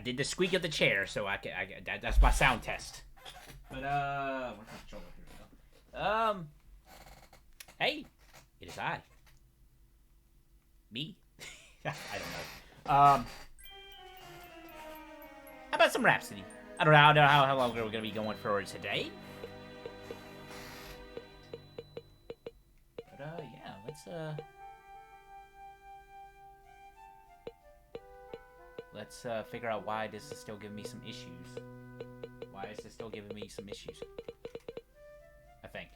did the squeak of the chair, so that's my sound test. But where's my controller? Here we go. Hey, it is I. Me? I don't know. How about some Rhapsody? I don't know how long we're gonna be going for today. But yeah, let's figure out why this is still giving me some issues. Why is this still giving me some issues? I think.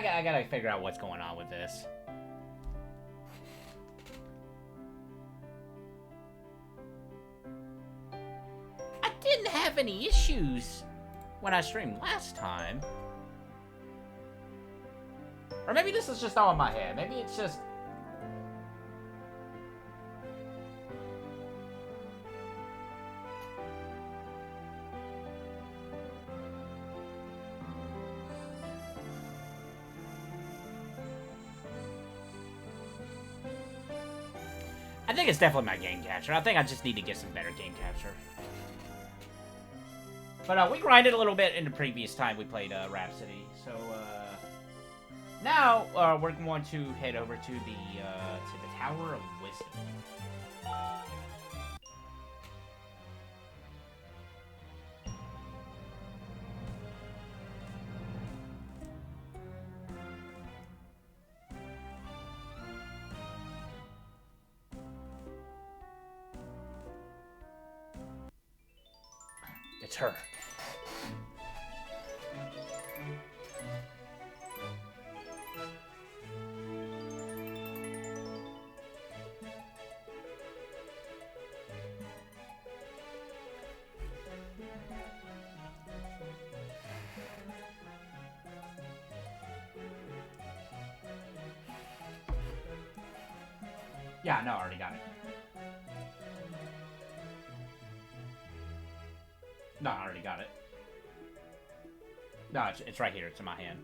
I gotta figure out what's going on with this. I didn't have any issues when I streamed last time. Or maybe this is just all in my head. Maybe it's just... I think it's definitely my game capture. I think I just need to get some better game capture. But we grinded a little bit in the previous time we played Rhapsody. So now we're going to head over to the Tower of Wisdom. It's her. Yeah, no, I already got it. No, I already got it. No, it's right here. It's in my hand.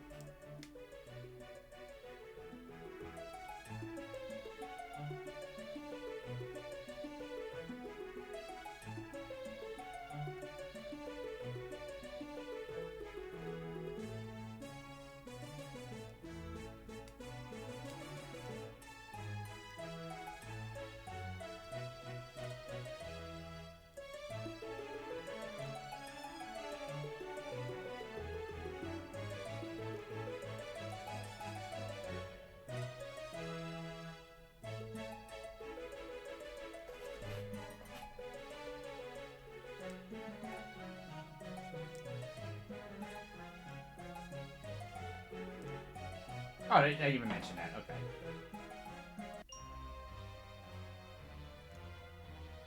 Oh, they even mentioned that. Okay.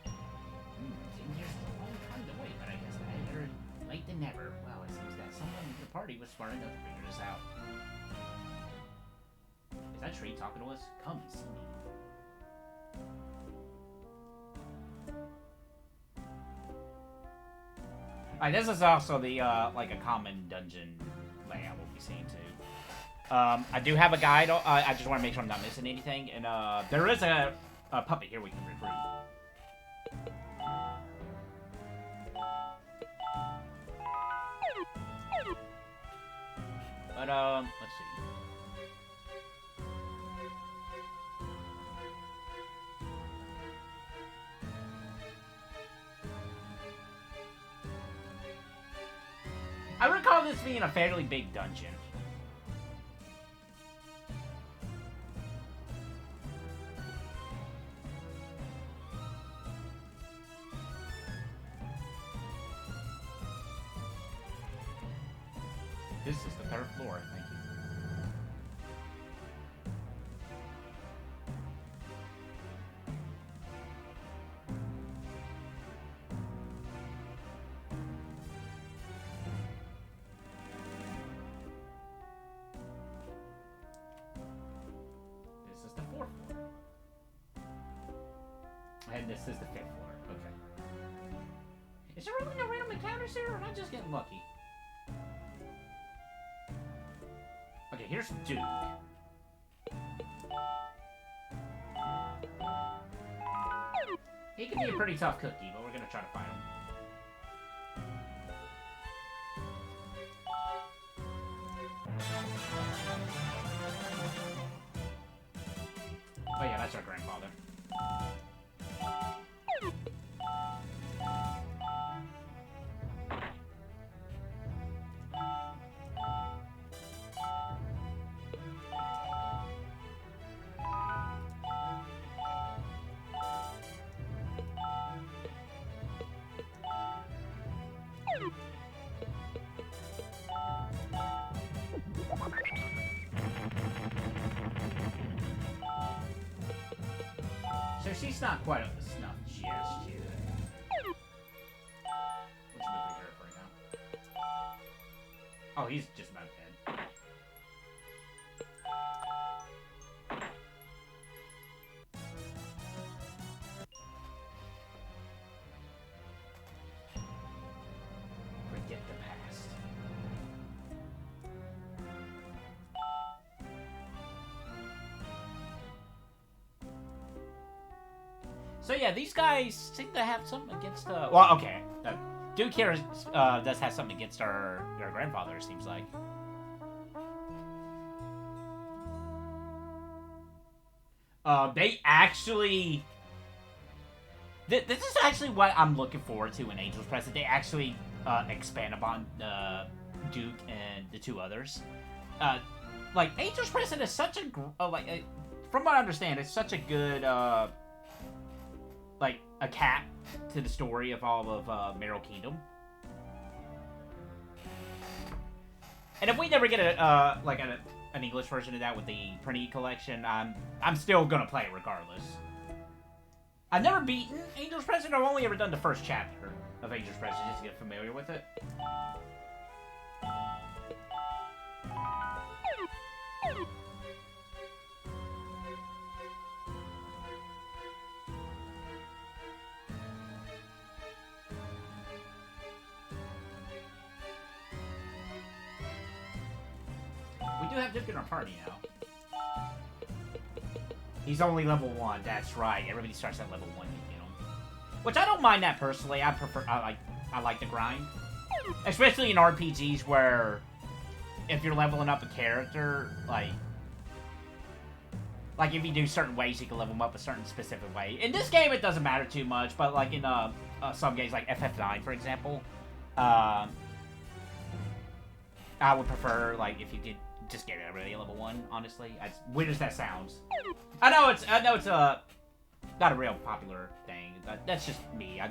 Seems there's a long time to wait, but I guess better late than never. Well, it seems that someone in the party was smart enough to figure this out. Is that tree talking to us? Come and see me. Alright, this is also the, like a common dungeon layout we'll be seeing too. I do have a guide. I just want to make sure I'm not missing anything. And there is a puppet here we can recruit. But let's see. I recall this being a fairly big dungeon. This is the third floor, thank you. is the 4th floor. And this is the 5th floor. Okay. Is there really no random encounters here, or am I just getting lucky? Okay, here's Duke. He can be a pretty tough cookie, but we're gonna try to fight him. Oh yeah, that's our grandfather. So she's not quite up to snuff just yet. Let's move the hero right now. Oh, he's just about dead. Forget the past. So yeah, these guys seem to have something against well, okay. Duke here does have something against our grandfather, it seems like. They actually... This is actually what I'm looking forward to in Angel's Present. They actually expand upon Duke and the two others. Like, Angel's Present is such a... from what I understand, it's such a good... like, a cap to the story of all of Meryl Kingdom. And if we never get an English version of that with the Printy collection, I'm still gonna play it regardless. I've never beaten Angel's Present. I've only ever done the first chapter of Angel's Present just to get familiar with it. We do have Duke in our party now. He's only level 1, that's right. Everybody starts at level 1, you get him. Which I don't mind that personally. I like the grind. Especially in RPGs where if you're leveling up a character, like if you do certain ways, you can level them up a certain specific way. In this game, it doesn't matter too much, but like in some games like FF9, for example, I would prefer, like, if you could just get everybody at level 1, honestly. As weird as that sounds. I know it's not a real popular thing, but that's just me.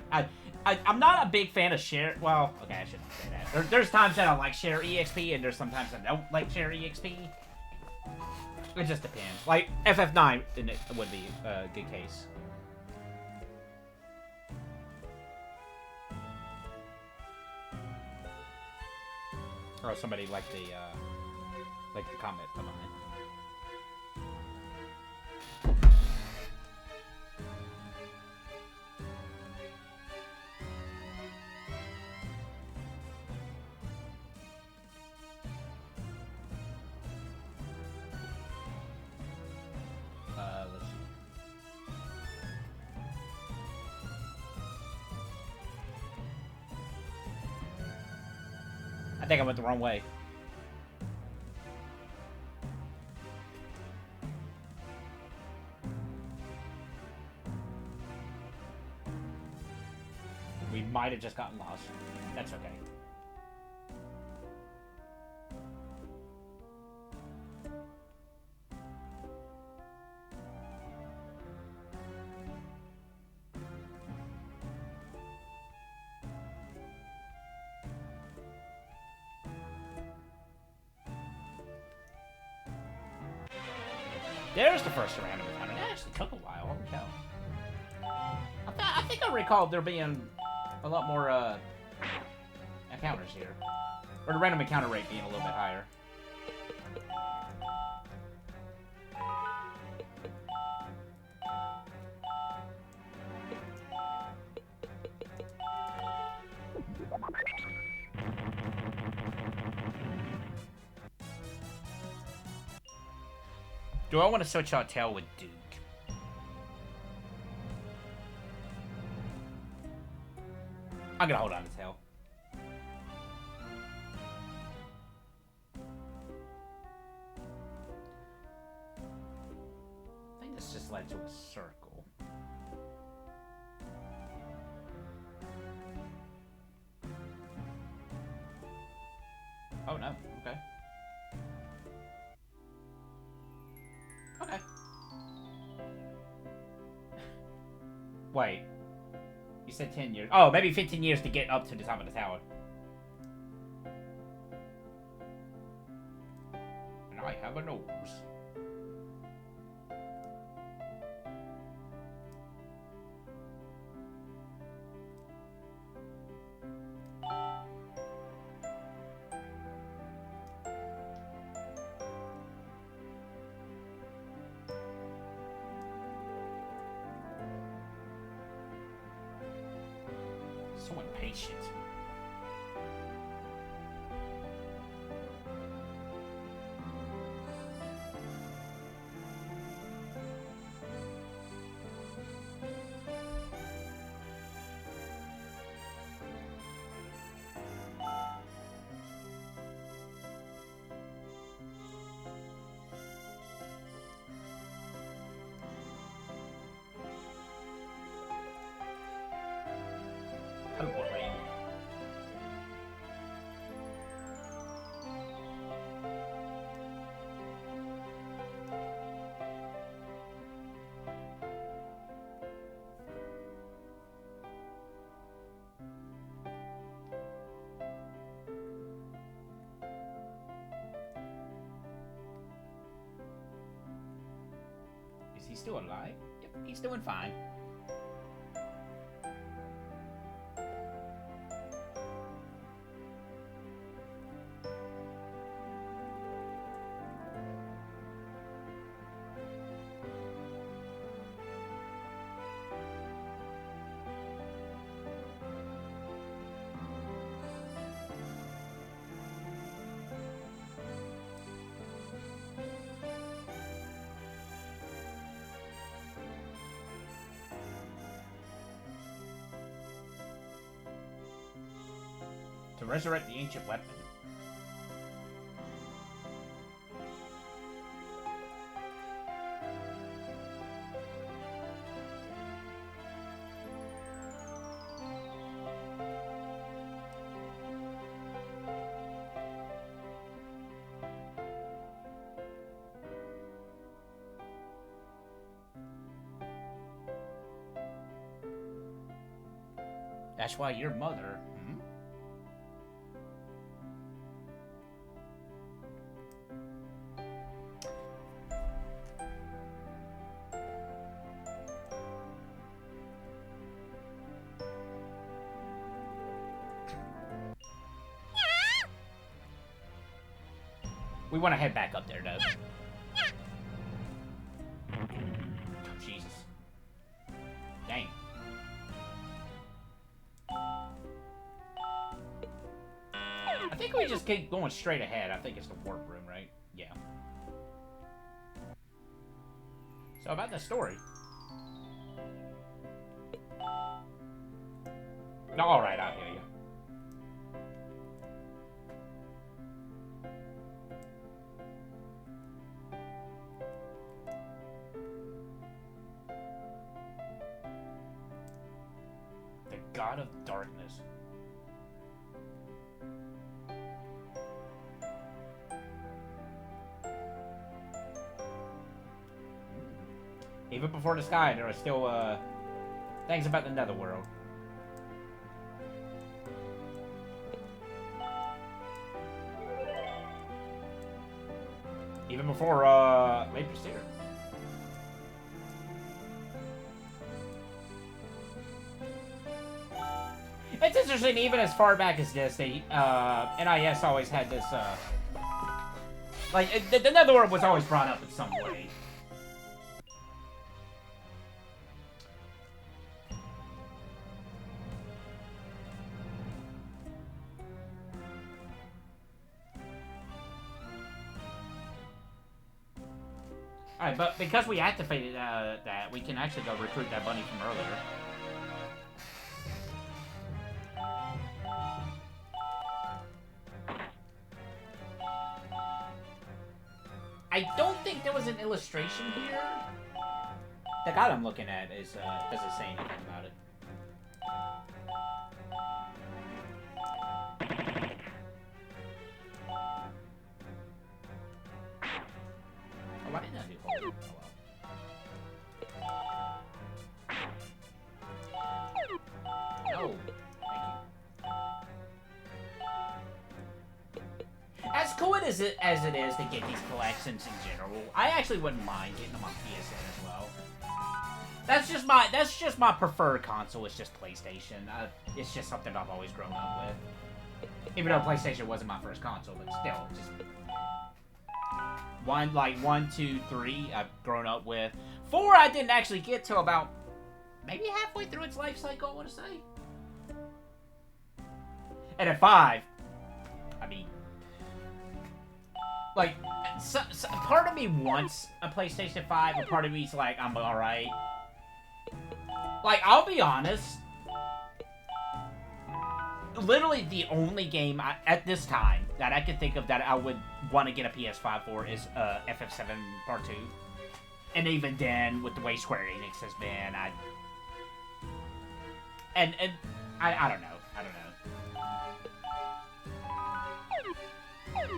I'm not a big fan of share. Well, okay, I shouldn't say that. There's times that I like share EXP, and there's sometimes I don't like share EXP. It just depends. Like FF9, it would be a good case. Or somebody like the comment behind. Let's see. I think I went the wrong way. We might have just gotten lost. That's okay. There's the first random encounter. That actually took a while. Holy cow. I think I recall there being a lot more encounters here. Or the random encounter rate being a little bit higher. Do I want to switch our tail with Duke? I'm gonna hold on to tail. I think this just led to a circle. Oh no, okay. Okay. Wait. You said 10 years. Oh, maybe 15 years to get up to the top of the tower. And I have a nose. So impatient. Teleport lane. Is he still alive? Yep, he's doing fine. To resurrect the ancient weapon. That's why your mother... Hmm? We want to head back up there, though. Oh, Jesus. Dang. I think we just keep going straight ahead. I think it's the warp room, right? Yeah. So about the story. No, alright, I hear you. The God of Darkness. Even before the sky, there are still, things about the netherworld. Even before, Late Pursuer. It's interesting, even as far back as this, the, NIS always had this, like, the netherworld was always brought up in some way. Alright, but because we activated that, we can actually go recruit that bunny from earlier. I don't think there was an illustration here. The guide I'm looking at is doesn't say anything about it. Oh, why didn't I do hold? Oh, well. No. As cool as it is to get these collections in general, I actually wouldn't mind getting them on PSN as well. That's just my preferred console. It's just PlayStation. It's just something I've always grown up with. Even though PlayStation wasn't my first console, but still, just one, two, three. I've grown up with. 4, I didn't actually get till about maybe halfway through its life cycle. I want to say. And at 5, I mean. Like, so part of me wants a PlayStation 5, but part of me's like, I'm alright. Like, I'll be honest. Literally, the only game at this time that I can think of that I would want to get a PS5 for is FF7 Part 2. And even then, with the way Square Enix has been, I don't know. I don't know.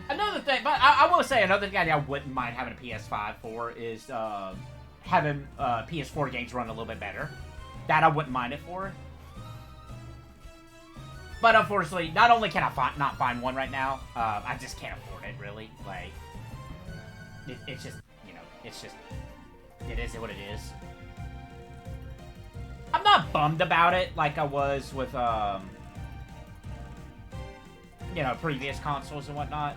Another thing, but I will say another thing I wouldn't mind having a PS5 for is having PS4 games run a little bit better. That I wouldn't mind it for. But unfortunately, not only can I not find one right now, I just can't afford it, really. Like, it's just, you know, it's just, it is what it is. I'm not bummed about it like I was with, you know, previous consoles and whatnot.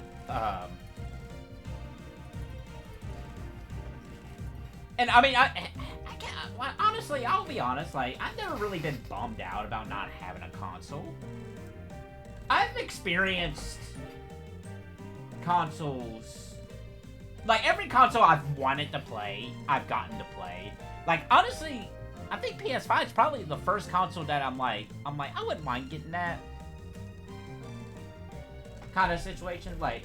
And I mean, I can't, honestly, I'll be honest, like, I've never really been bummed out about not having a console. I've experienced consoles, like, every console I've wanted to play, I've gotten to play. Like, honestly, I think PS5 is probably the first console that I'm like, I wouldn't mind getting that kind of situation. Like,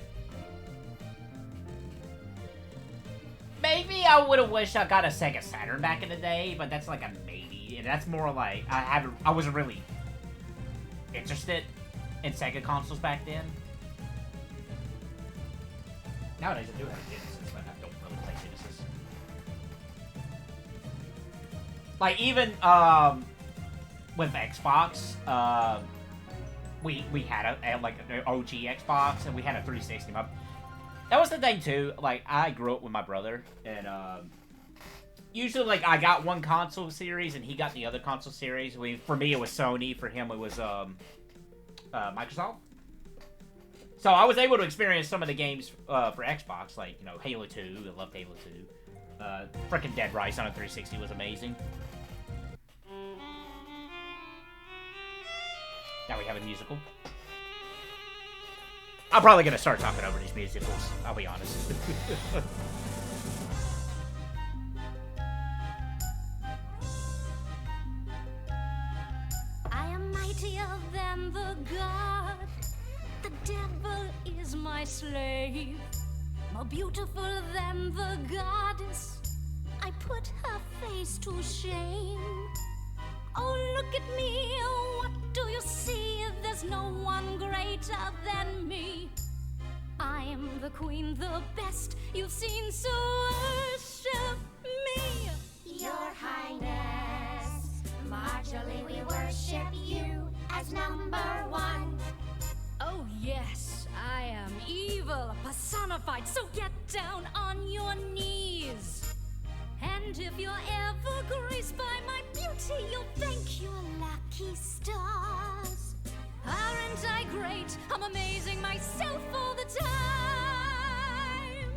maybe I would have wished I got a Sega Saturn back in the day, but that's like a maybe, and that's more like I wasn't really interested in Sega consoles back then. Nowadays I do have a Genesis, but I don't really play Genesis. Like, even with Xbox, we had like an OG Xbox, and we had a 360. That was the thing too. Like, I grew up with my brother, and usually, like, I got one console series, and he got the other console series. For me, it was Sony. For him, it was Microsoft. So I was able to experience some of the games for Xbox, like, you know, Halo 2. I loved Halo 2. Frickin' Dead Rise on a 360 was amazing. Now we have a musical. I'm probably gonna start talking over these musicals, I'll be honest. I am mightier than the god. The devil is my slave. More beautiful than the goddess. I put her face to shame. Oh, look at me, what do you see? There's no one greater than me. I am the queen, the best you've seen, so worship me. Your Highness, martially we worship you as number one. Oh yes, I am evil personified, so get down on your knees. And if you're ever graced by my beauty, you'll thank your lucky stars. Aren't I great? I'm amazing myself all the time.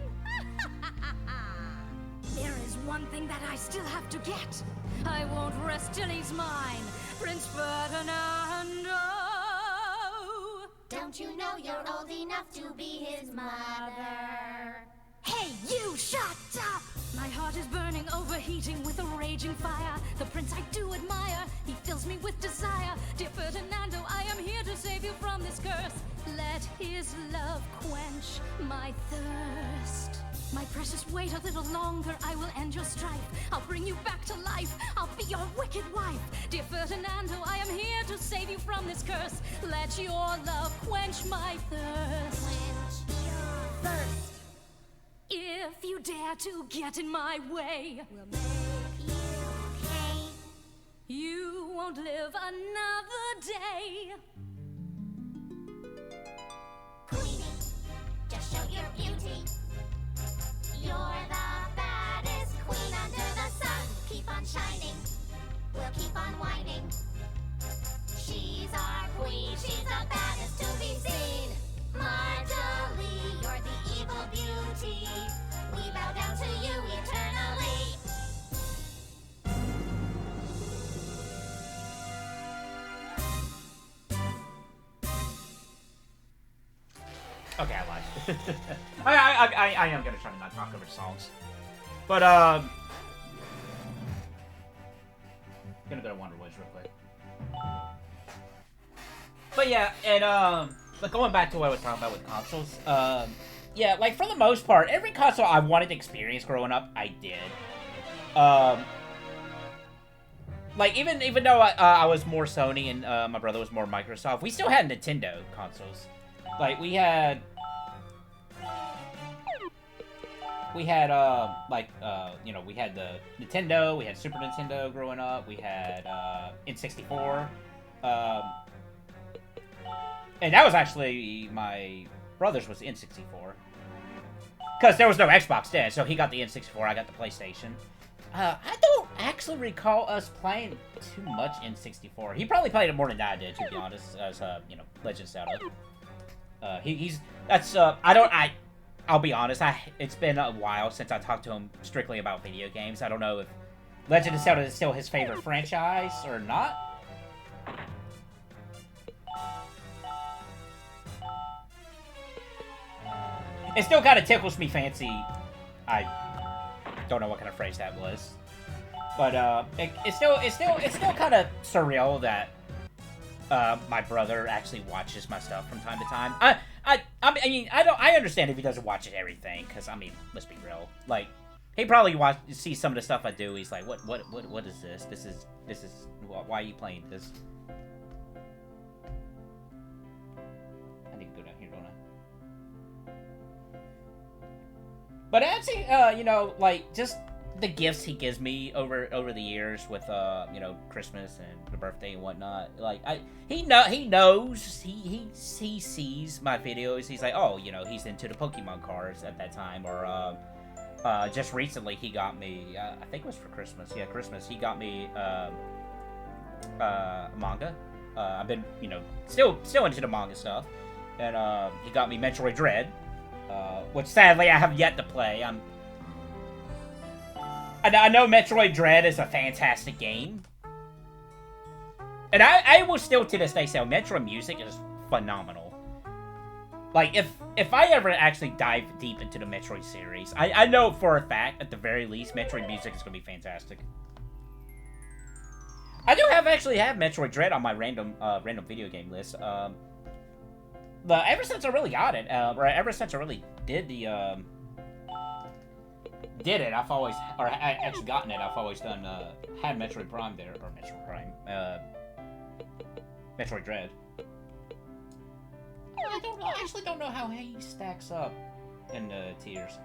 There is one thing that I still have to get. I won't rest till he's mine, Prince Ferdinando. Don't you know you're old enough to be his mother? Hey, you shut up! My My heart is burning, overheating with a raging fire. The prince I do admire, he fills me with desire. Dear Ferdinando, I am here to save you from this curse. Let his love quench my thirst. My precious, wait a little longer, I will end your strife. I'll bring you back to life, I'll be your wicked wife. Dear Ferdinando, I am here to save you from this curse. Let your love quench my thirst. Quench your thirst. If you dare to get in my way, We'll make you pay. you won't live another day. Queenie, just show your beauty. You're the baddest queen under the sun. Keep on shining, we'll keep on whining. She's our queen, she's the baddest to be seen. Marjorie, you're the evil beauty. We bow down to you eternally. Okay, I lied. I am gonna try to not talk over songs. But, gonna go to Wonder Woods real quick. But yeah, and, but going back to what I was talking about with consoles, yeah, like, for the most part, every console I wanted to experience growing up, I did. Like, even though I was more Sony and, my brother was more Microsoft, we still had Nintendo consoles. Like, we had, you know, we had the Nintendo, we had Super Nintendo growing up, we had, N64, and that was actually, my brother's was N64. Because there was no Xbox then, so he got the N64, I got the PlayStation. I don't actually recall us playing too much N64. He probably played it more than I did, to be honest, as, you know, Legend of Zelda. I'll be honest, it's been a while since I talked to him strictly about video games. I don't know if Legend of Zelda is still his favorite franchise or not. It still kind of tickles me fancy. I don't know what kind of phrase that was. But, it's still kind of surreal that my brother actually watches my stuff from time to time. I understand if he doesn't watch everything, because, I mean, let's be real. Like, he probably sees some of the stuff I do, he's like, what is this? This is, why are you playing this? I need to go down here, don't I? But actually, you know, like, just the gifts he gives me over the years with, you know, Christmas and the birthday and whatnot. Like, he knows, he sees my videos. He's like, oh, you know, he's into the Pokemon cards at that time. Or, just recently he got me, I think it was for Christmas. Yeah, Christmas. He got me, manga. I've been, you know, still into the manga stuff. And, he got me Metroid Dread. Which sadly I have yet to play. I know Metroid Dread is a fantastic game. And I will still to this day say Metroid music is phenomenal. Like, if I ever actually dive deep into the Metroid series, I know for a fact, at the very least, Metroid music is going to be fantastic. I do actually have Metroid Dread on my random video game list. But ever since I really got it, or ever since I really did it, I've always, or I actually gotten it, I've always done, had Metroid Prime there, or Metroid Prime, Metroid Dread. I actually don't know how he stacks up in the tiers.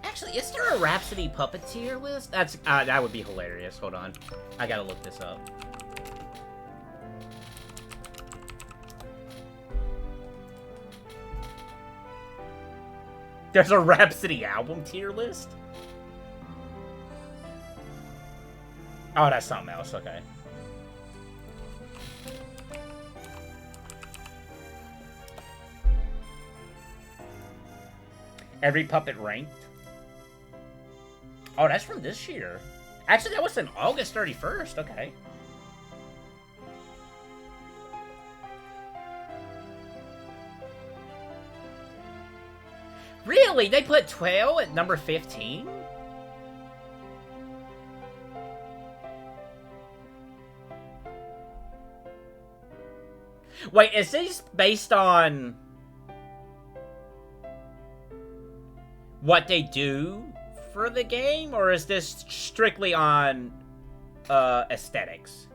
Actually, is there a Rhapsody Puppeteer list? That would be hilarious. Hold on. I gotta look this up. There's a Rhapsody album tier list? Oh, that's something else. Okay. Every puppet ranked? Oh, that's from this year. Actually, that was in August 31st. Okay. Really? They put 12 at number 15? Wait, is this based on what they do for the game, or is this strictly on aesthetics?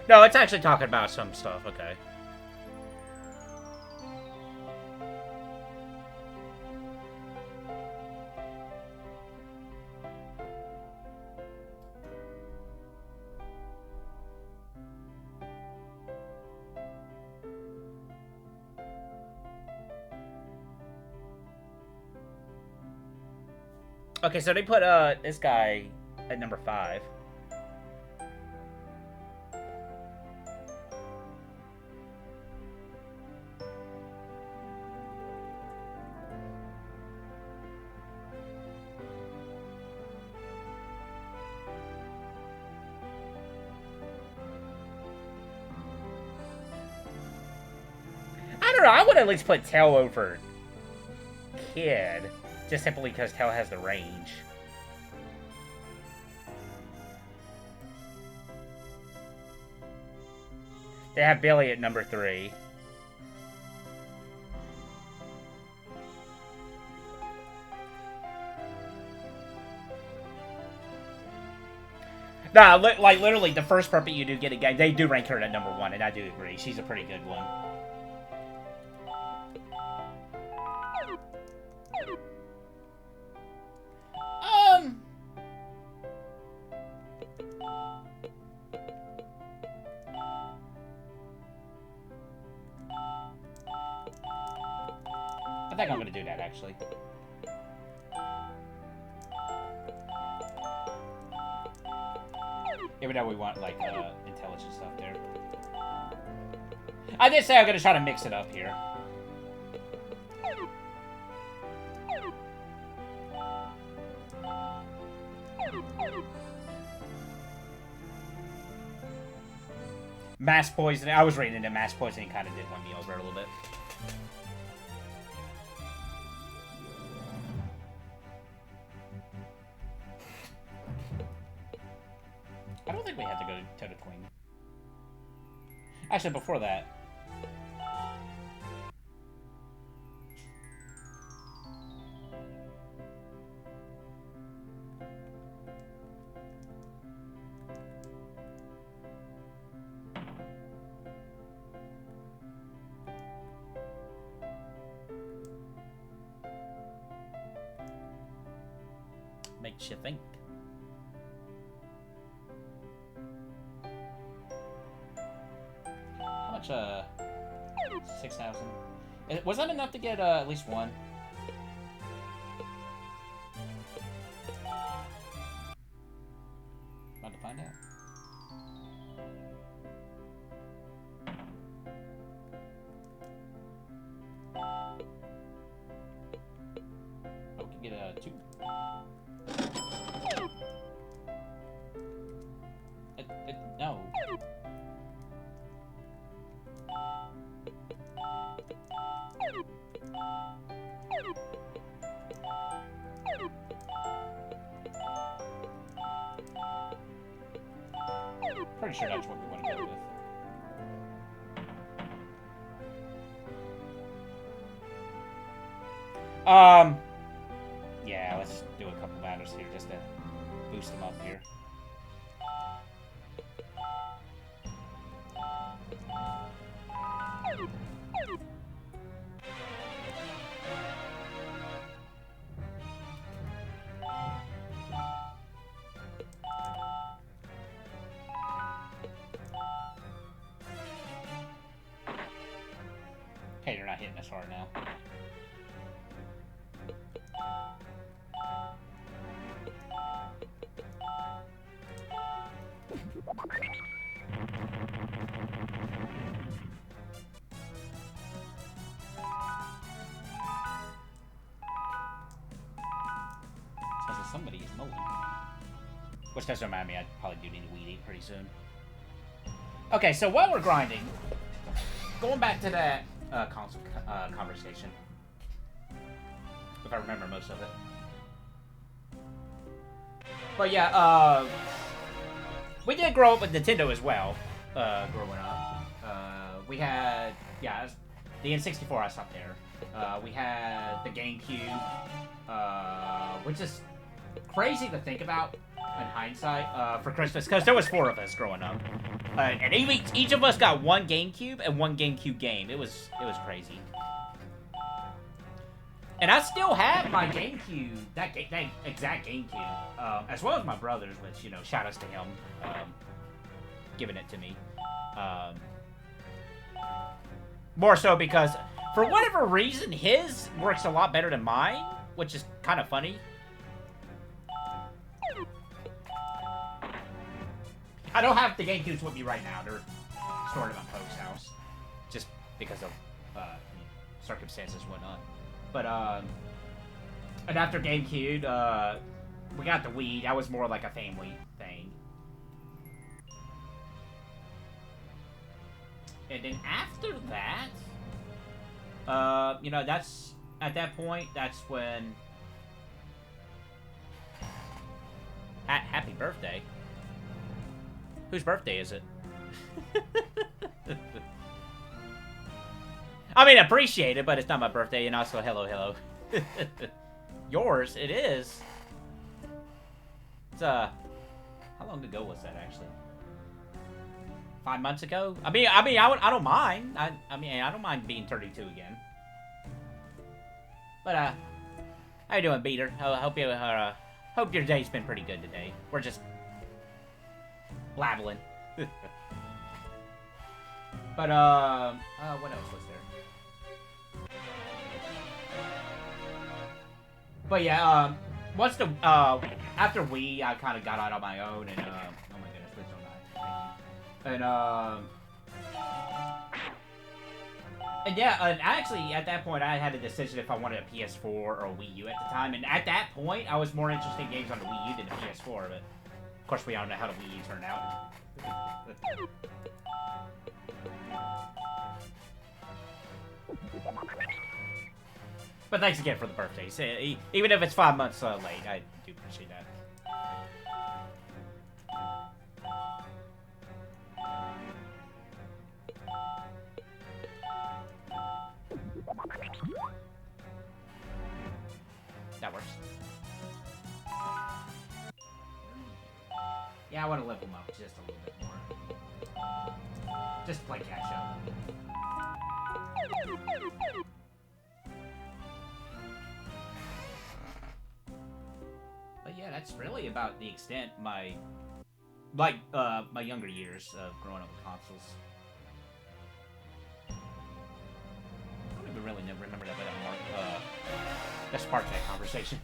No, it's actually talking about some stuff, okay. Okay, so they put this guy at number 5. I don't know, I would at least put Tail over Kid, just simply because Tail has the range. They have Billy at number 3. Nah, like literally the first puppet you do get a game, they do rank her at number 1, and I do agree. She's a pretty good one. I think I'm gonna do that, actually. Even though we want, like, intelligent stuff there. I did say I'm gonna try to mix it up here. Mass poisoning. I was reading into mass poisoning, kind of did win me over a little bit. I don't think we had to go to the Queen. Actually, before that. Makes you think. How much, 6,000. Was that enough to get, at least one? About to find out. Oh, we can get, 2. No. Pretty sure that's what we want to go with. Yeah, let's do a couple batters here just to boost them up here. getting this hard now. Somebody is mowing. Which does remind me, I probably do need to weed eat pretty soon. Okay, so while we're grinding, going back to that console conversation, if I remember most of it. But yeah, we did grow up with Nintendo as well, growing up. We had, yeah, the N64, I stopped there. We had the GameCube, which is crazy to think about in hindsight, for Christmas, because there was 4 of us growing up, and each of us got one GameCube and one GameCube game. It was crazy. And I still have my GameCube, that exact GameCube, as well as my brother's, which, you know, shout outs to him, giving it to me. More so because, for whatever reason, his works a lot better than mine, which is kind of funny. I don't have the GameCubes with me right now. They're stored in my folks' house, just because of circumstances and whatnot. But and after GameCube, we got the Wii. That was more like a family thing. And then after that, you know, that's at that point. That's when. Happy birthday. Whose birthday is it? I mean, appreciate it, but it's not my birthday, and also hello. Yours, it is. It's, how long ago was that, actually? 5 months ago? I don't mind. I don't mind being 32 again. But, how you doing, Beater? I hope your day's been pretty good today. We're just blabbling. But, what else was there? But yeah, once the, after Wii, I kind of got out on my own, and, oh my goodness, please don't die. Thank you. And yeah, and actually, at that point, I had a decision if I wanted a PS4 or a Wii U at the time, and at that point, I was more interested in games on the Wii U than the PS4, but of course, we all know how the Wii U turned out. But thanks again for the birthdays. Even if it's 5 months late, I do appreciate that. That works. Yeah, I want to level them up just a little bit more. Just to play catch up. But yeah, that's really about the extent my younger years of growing up with consoles. I don't even really remember that, but that's part of that conversation.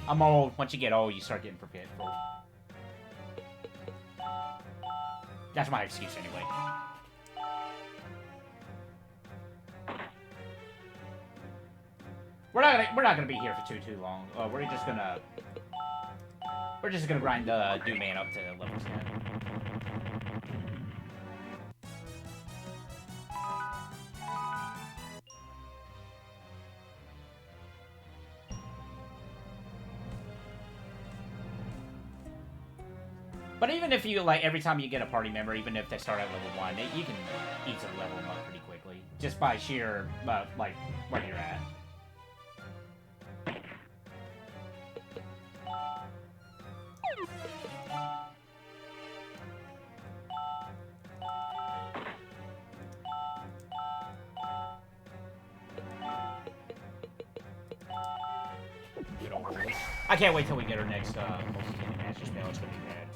I'm old. Once you get old, you start getting forgetful. That's my excuse anyway. We're not gonna be here for too long. We're just gonna grind Doom Man up to level 10. But even if you, like, every time you get a party member, even if they start at level 1, you can easily level them up pretty quickly. Just by sheer, like, where you're at. Good old boy. I can't wait till we get our next, multi-candy Master spell. It's gonna be bad.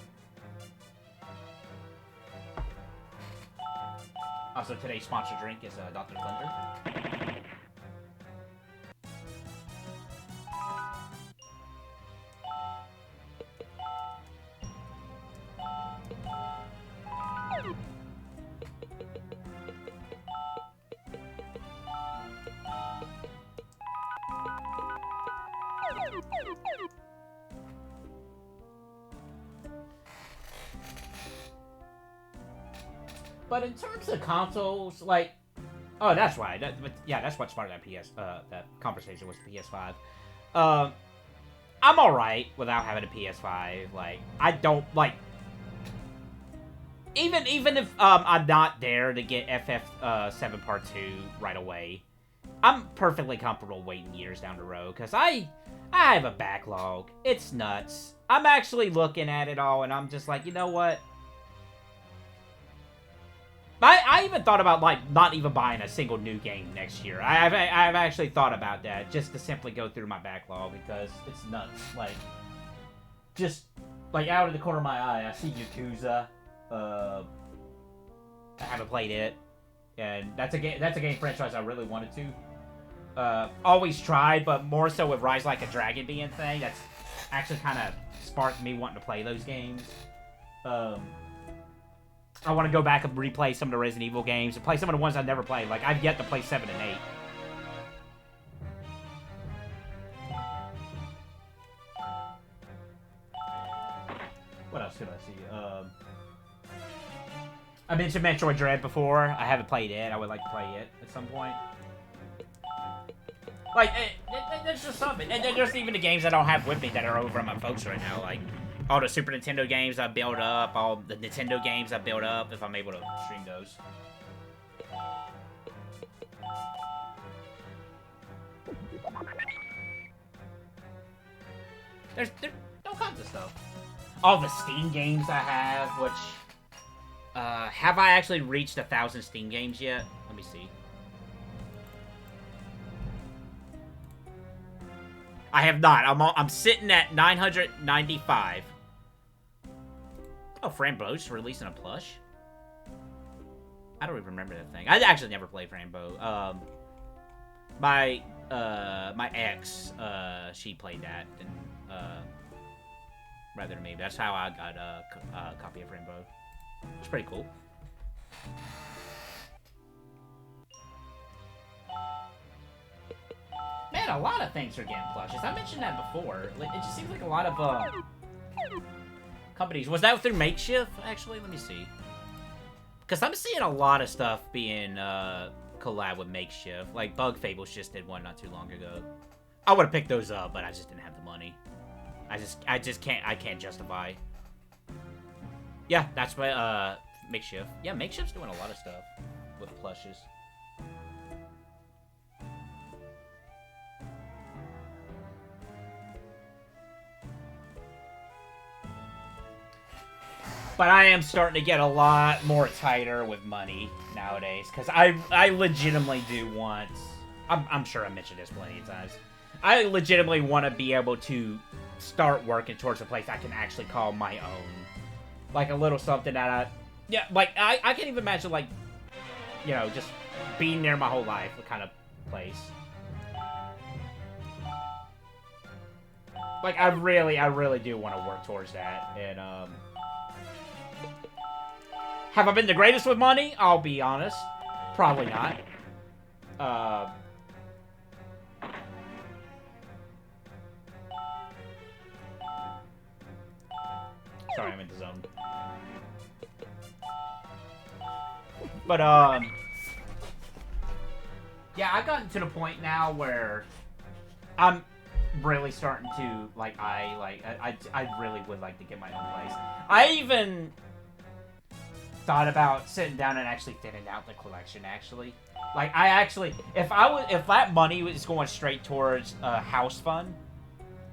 Also, today's sponsored drink is Dr. Thunder. But in terms of consoles, like, oh, that's right. Yeah, that's what started that conversation was the PS5. I'm all right without having a PS5. Like, I don't like. Even if I'm not there to get FF7 Part 2 right away, I'm perfectly comfortable waiting years down the road because I have a backlog. It's nuts. I'm actually looking at it all, and I'm just like, you know what? I even thought about, like, not even buying a single new game next year. I've actually thought about that, just to simply go through my backlog, because it's nuts. Like, just, like, out of the corner of my eye, I see Yakuza. I haven't played it. And that's a game franchise I really wanted to. Always tried, but more so with Rise Like a Dragon being a thing, that's actually kind of sparked me wanting to play those games. I want to go back and replay some of the Resident Evil games and play some of the ones I've never played. Like, I've yet to play 7 and 8. What else could I see? I mentioned Metroid Dread before. I haven't played it. I would like to play it at some point. Like, there's just something. And there's even the games I don't have with me that are over at my folks right now. Like, all the Super Nintendo games I built up, all the Nintendo games I built up, if I'm able to stream those. There's all kinds of stuff. All the Steam games I have, which... have I actually reached 1,000 Steam games yet? Let me see. I have not. I'm sitting at 995. Oh, Frambo's releasing a plush? I don't even remember that thing. I actually never played Frambo. My ex, she played that, and, rather than me. That's how I got a copy of Frambo. It's pretty cool. Man, a lot of things are getting plushes. I mentioned that before. It just seems like a lot of, companies. Was that through Makeshift, actually? Let me see. Because I'm seeing a lot of stuff being, collab with Makeshift. Like, Bug Fables just did one not too long ago. I would have picked those up, but I just didn't have the money. I just can't justify. Yeah, that's my, Makeshift. Yeah, Makeshift's doing a lot of stuff with plushes. But I am starting to get a lot more tighter with money nowadays, because I legitimately do want... I'm sure I mentioned this plenty of times. I legitimately want to be able to start working towards a place I can actually call my own. Like a little something that I... Yeah, like, I can't even imagine, like, you know, just being there my whole life, the kind of place. Like, I really do want to work towards that, and, have I been the greatest with money? I'll be honest. Probably not. Sorry, I'm in the zone. But, yeah, I've gotten to the point now where I'm really starting to, like, I really would like to get my own place. I even thought about sitting down and actually thinning out the collection, actually. Like, I actually, if that money was going straight towards house fund,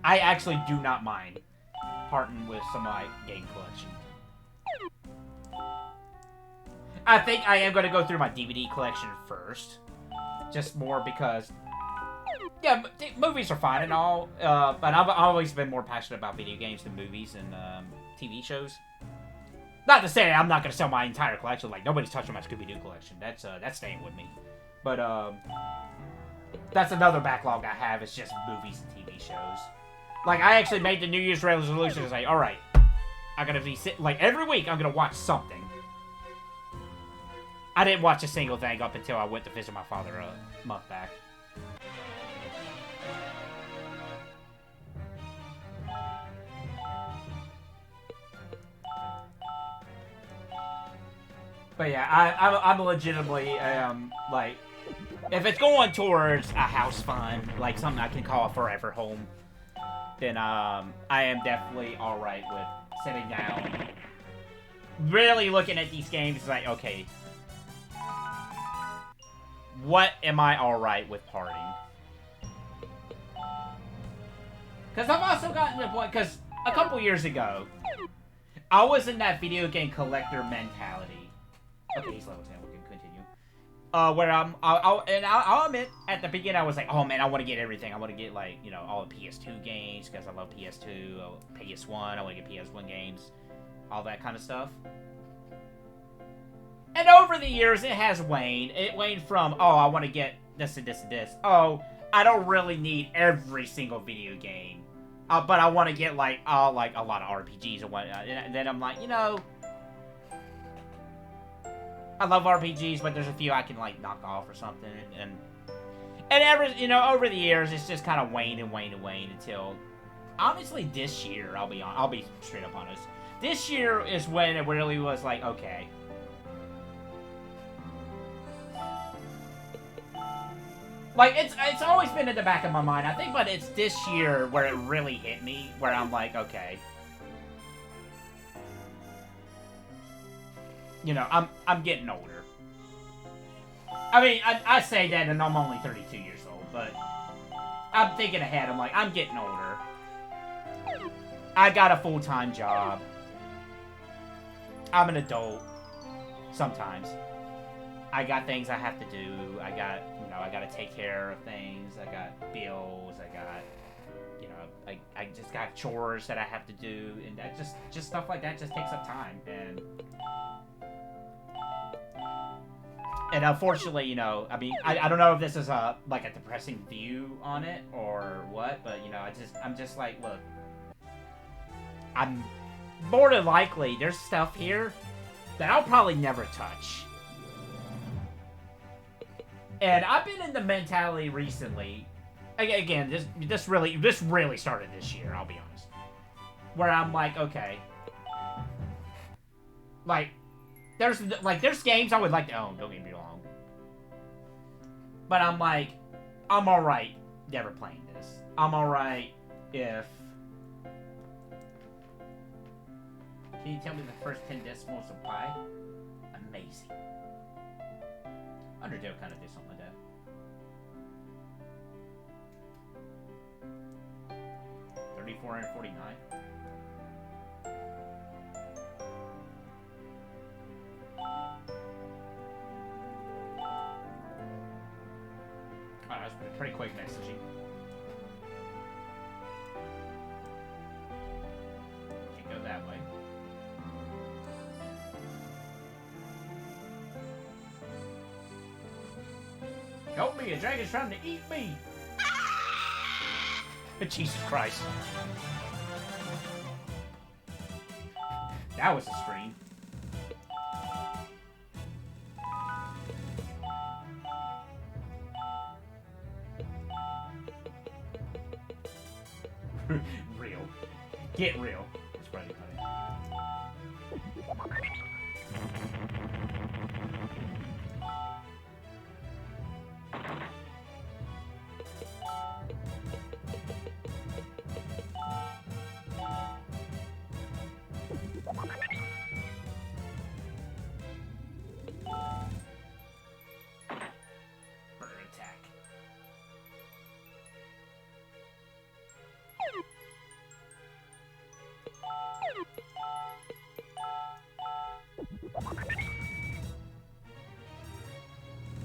I actually do not mind parting with some of my game collection. I think I am going to go through my DVD collection first. Just more because, yeah, movies are fine and all, but I've always been more passionate about video games than movies and TV shows. Not to say I'm not gonna sell my entire collection. Like nobody's touching my Scooby-Doo collection. That's staying with me. But that's another backlog I have. It's just movies and TV shows. Like I actually made the New Year's resolution to say, all right, I'm gonna be like every week I'm gonna watch something. I didn't watch a single thing up until I went to visit my father a month back. But yeah, I'm legitimately like, if it's going towards a house fund, like something I can call a forever home, then I am definitely all right with sitting down, really looking at these games like, okay, what am I all right with parting? Because I've also gotten to the point, because a couple years ago, I was in that video game collector mentality. Okay, he's level 10. We can continue. Where I'll admit, at the beginning, I was like, oh man, I want to get everything. I want to get, like, you know, all the PS2 games, because I love PS2, PS1, I want to get PS1 games, all that kind of stuff. And over the years, it has waned. It waned from, oh, I want to get this and this and this. Oh, I don't really need every single video game. But I want to get, like a lot of RPGs and whatnot. And then I'm like, you know, I love RPGs, but there's a few I can, like, knock off or something. And you know, over the years, it's just kind of waned and waned and waned until, honestly, this year, I'll be straight up honest. This year is when it really was like, okay. Like, it's always been in the back of my mind, I think, but it's this year where it really hit me, where I'm like, okay. You know, I'm getting older. I mean, I say that and I'm only 32 years old, but I'm thinking ahead. I'm like, I'm getting older. I got a full-time job. I'm an adult. Sometimes. I got things I have to do. I got to take care of things. I got bills. I got, you know, I just got chores that I have to do, and that just stuff like that just takes up time. And unfortunately, you know, I mean, I don't know if this is like a depressing view on it or what, but you know, I'm just like, look, I'm more than likely there's stuff here that I'll probably never touch. And I've been in the mentality recently. Again, this really started this year. I'll be honest, where I'm like, okay, like there's games I would like to own. Don't get me wrong, but I'm like, I'm all right never playing this. I'm all right if. Can you tell me the first 10 decimals of pi? Amazing. Undertale kind of did something like that. 34 and 49. Oh, that's pretty quick messaging. Can't go that way. Help me, a dragon's trying to eat me! Jesus Christ. That was a scream. Real. Get real. It's pretty funny.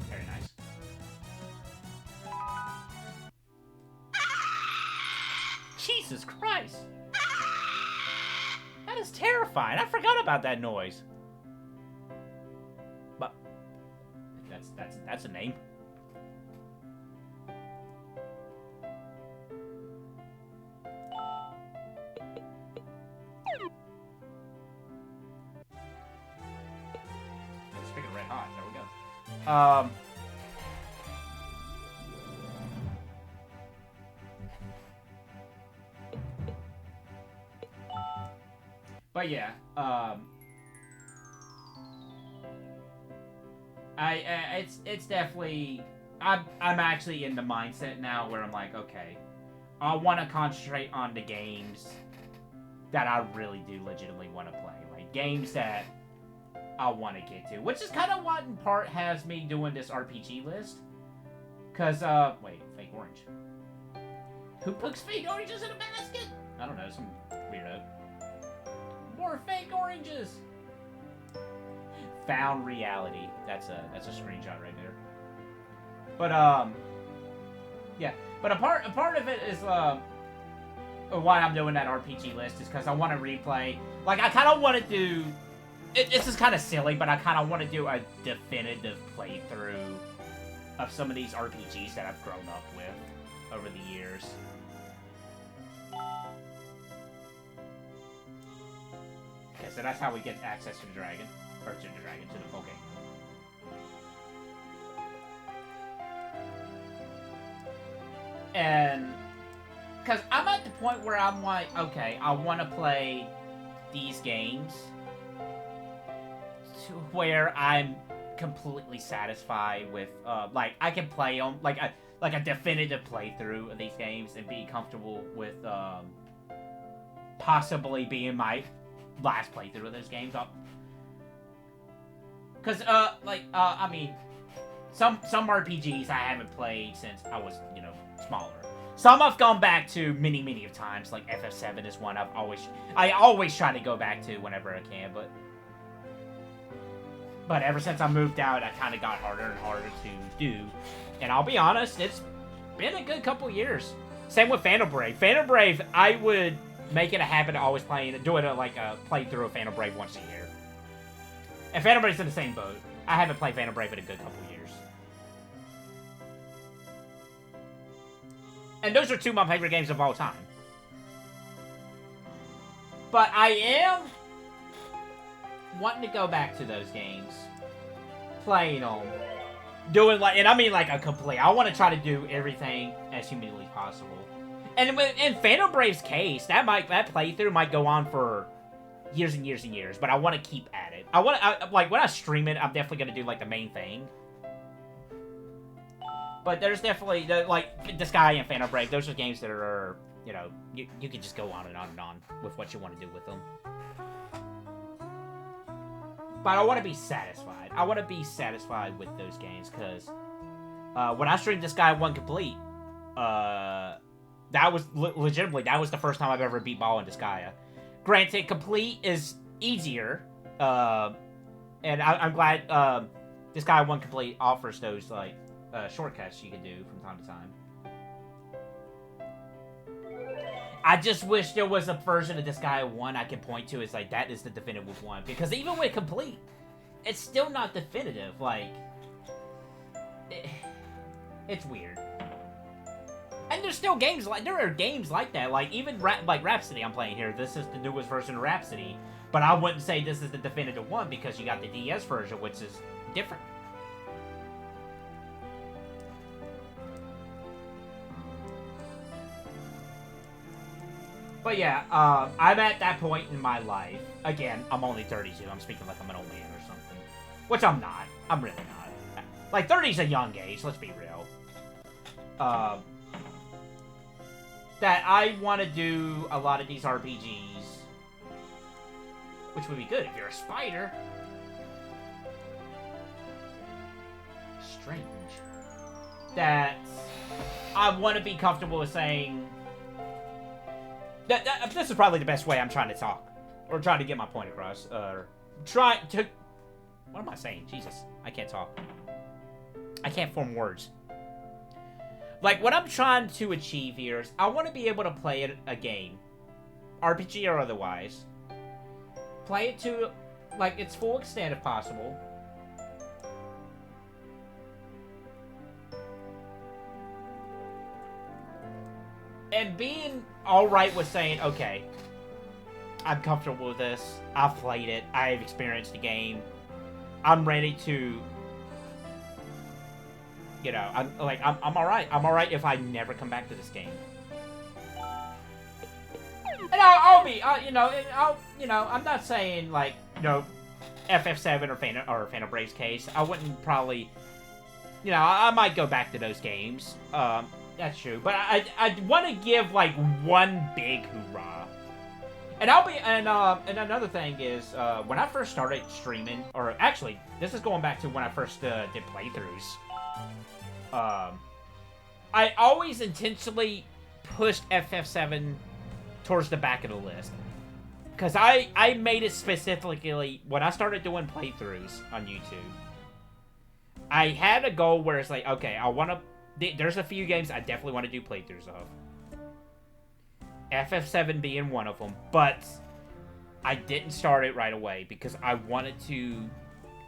Very nice. Jesus Christ! That is terrifying. I forgot about that noise. But that's a name. Speaking of red hot, there we go. But yeah, it's definitely, I'm actually in the mindset now where I'm like, okay, I want to concentrate on the games that I really do legitimately want to play, like games that I want to get to, which is kind of what in part has me doing this RPG list. Cause wait, fake orange. Who puts fake oranges in a basket? I don't know, some weirdo. More fake oranges. Found reality. That's a screenshot right there. But yeah. But a part of it is why I'm doing that RPG list is because I want to replay. Like I kind of want to do. This is kind of silly, but I kind of want to do a definitive playthrough of some of these RPGs that I've grown up with over the years. Okay, so that's how we get access to the dragon. Or to the dragon, to the full game. And... because I'm at the point where I'm like, okay, I want to play these games to where I'm completely satisfied with, like, I can play them, like a definitive playthrough of these games and be comfortable with, possibly being my last playthrough of those games. Because, I mean, some RPGs I haven't played since I was, you know, smaller. Some I've gone back to many of times, like FF7 is one I always try to go back to whenever I can, but ever since I moved out, I kind of got harder and harder to do. And I'll be honest, it's been a good couple years. Same with Phantom Brave. Phantom Brave, I would make it a habit of always doing a playthrough of Phantom Brave once a year. And Phantom Brave's in the same boat. I haven't played Phantom Brave in a good couple years. And those are two of my favorite games of all time. But I am wanting to go back to those games. Playing them. Doing and I mean a complete. I want to try to do everything as humanly possible. And in Phantom Brave's case, that playthrough might go on for years and years and years, but I want to keep at it. When I stream it, I'm definitely going to do, the main thing. But there's definitely, Disgaea and Phantom Brave, those are games that are, you know, you can just go on and on and on with what you want to do with them. But I want to be satisfied. I want to be satisfied with those games, because when I streamed Disgaea 1 Complete, that was, legitimately, that was the first time I've ever beat Ball in Disgaea. Granted, Complete is easier, and I'm glad Disgaea 1 Complete offers those, shortcuts you can do from time to time. I just wish there was a version of Disgaea 1 I can point to as, that is the definitive one. Because even with Complete, it's still not definitive. It's weird. And there's still games there are games like that. Even Rhapsody I'm playing here. This is the newest version of Rhapsody. But I wouldn't say this is the definitive one because you got the DS version, which is different. But yeah, I'm at that point in my life. Again, I'm only 32. I'm speaking like I'm an old man or something. Which I'm not. I'm really not. 30's a young age, let's be real. That I want to do a lot of these RPGs. Which would be good if you're a spider. Strange. That I want to be comfortable with saying... This is probably the best way I'm trying to talk. Or trying to get my point across. Try to... What am I saying? Jesus. I can't talk. I can't form words. What I'm trying to achieve here is I want to be able to play a game, RPG or otherwise, play it to, like, its full extent if possible. And being alright with saying, okay, I'm comfortable with this, I've played it, I've experienced the game, I'm ready to, you know, I'm alright. I'm alright if I never come back to this game. And I'll be, I'm not saying, like, you know, FF7 or Phantom Brave's case, I wouldn't probably, you know, I might go back to those games. That's true. But I want to give, like, one big hoorah. And and another thing is, when I first started streaming, or actually, this is going back to when I first did playthroughs, I always intentionally pushed FF7 towards the back of the list. Because I made it specifically, when I started doing playthroughs on YouTube, I had a goal where it's like, okay, there's a few games I definitely want to do playthroughs of. FF7 being one of them, but I didn't start it right away because I wanted to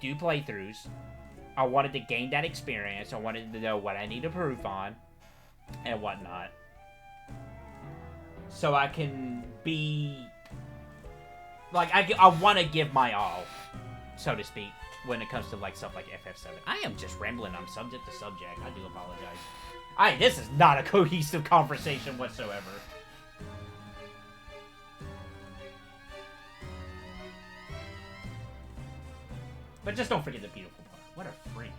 do playthroughs. I wanted to gain that experience. I wanted to know what I need to improve on and whatnot. So I can be... like, I want to give my all, so to speak, when it comes to, like, stuff like FF7. I am just rambling on subject to subject. I do apologize. This is not a cohesive conversation whatsoever. But just don't forget the beautiful part. What a freak.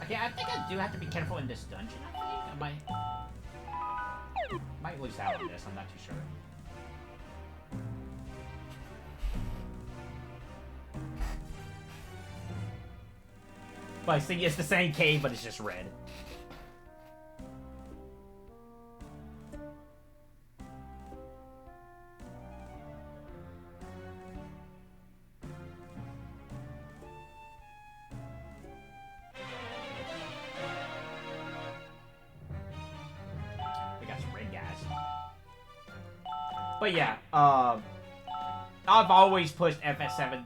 Okay, I think I do have to be careful in this dungeon, I think. I might lose out on this, I'm not too sure. But see, it's the same cave, but it's just red. We got some red guys. But yeah, I've always pushed FS7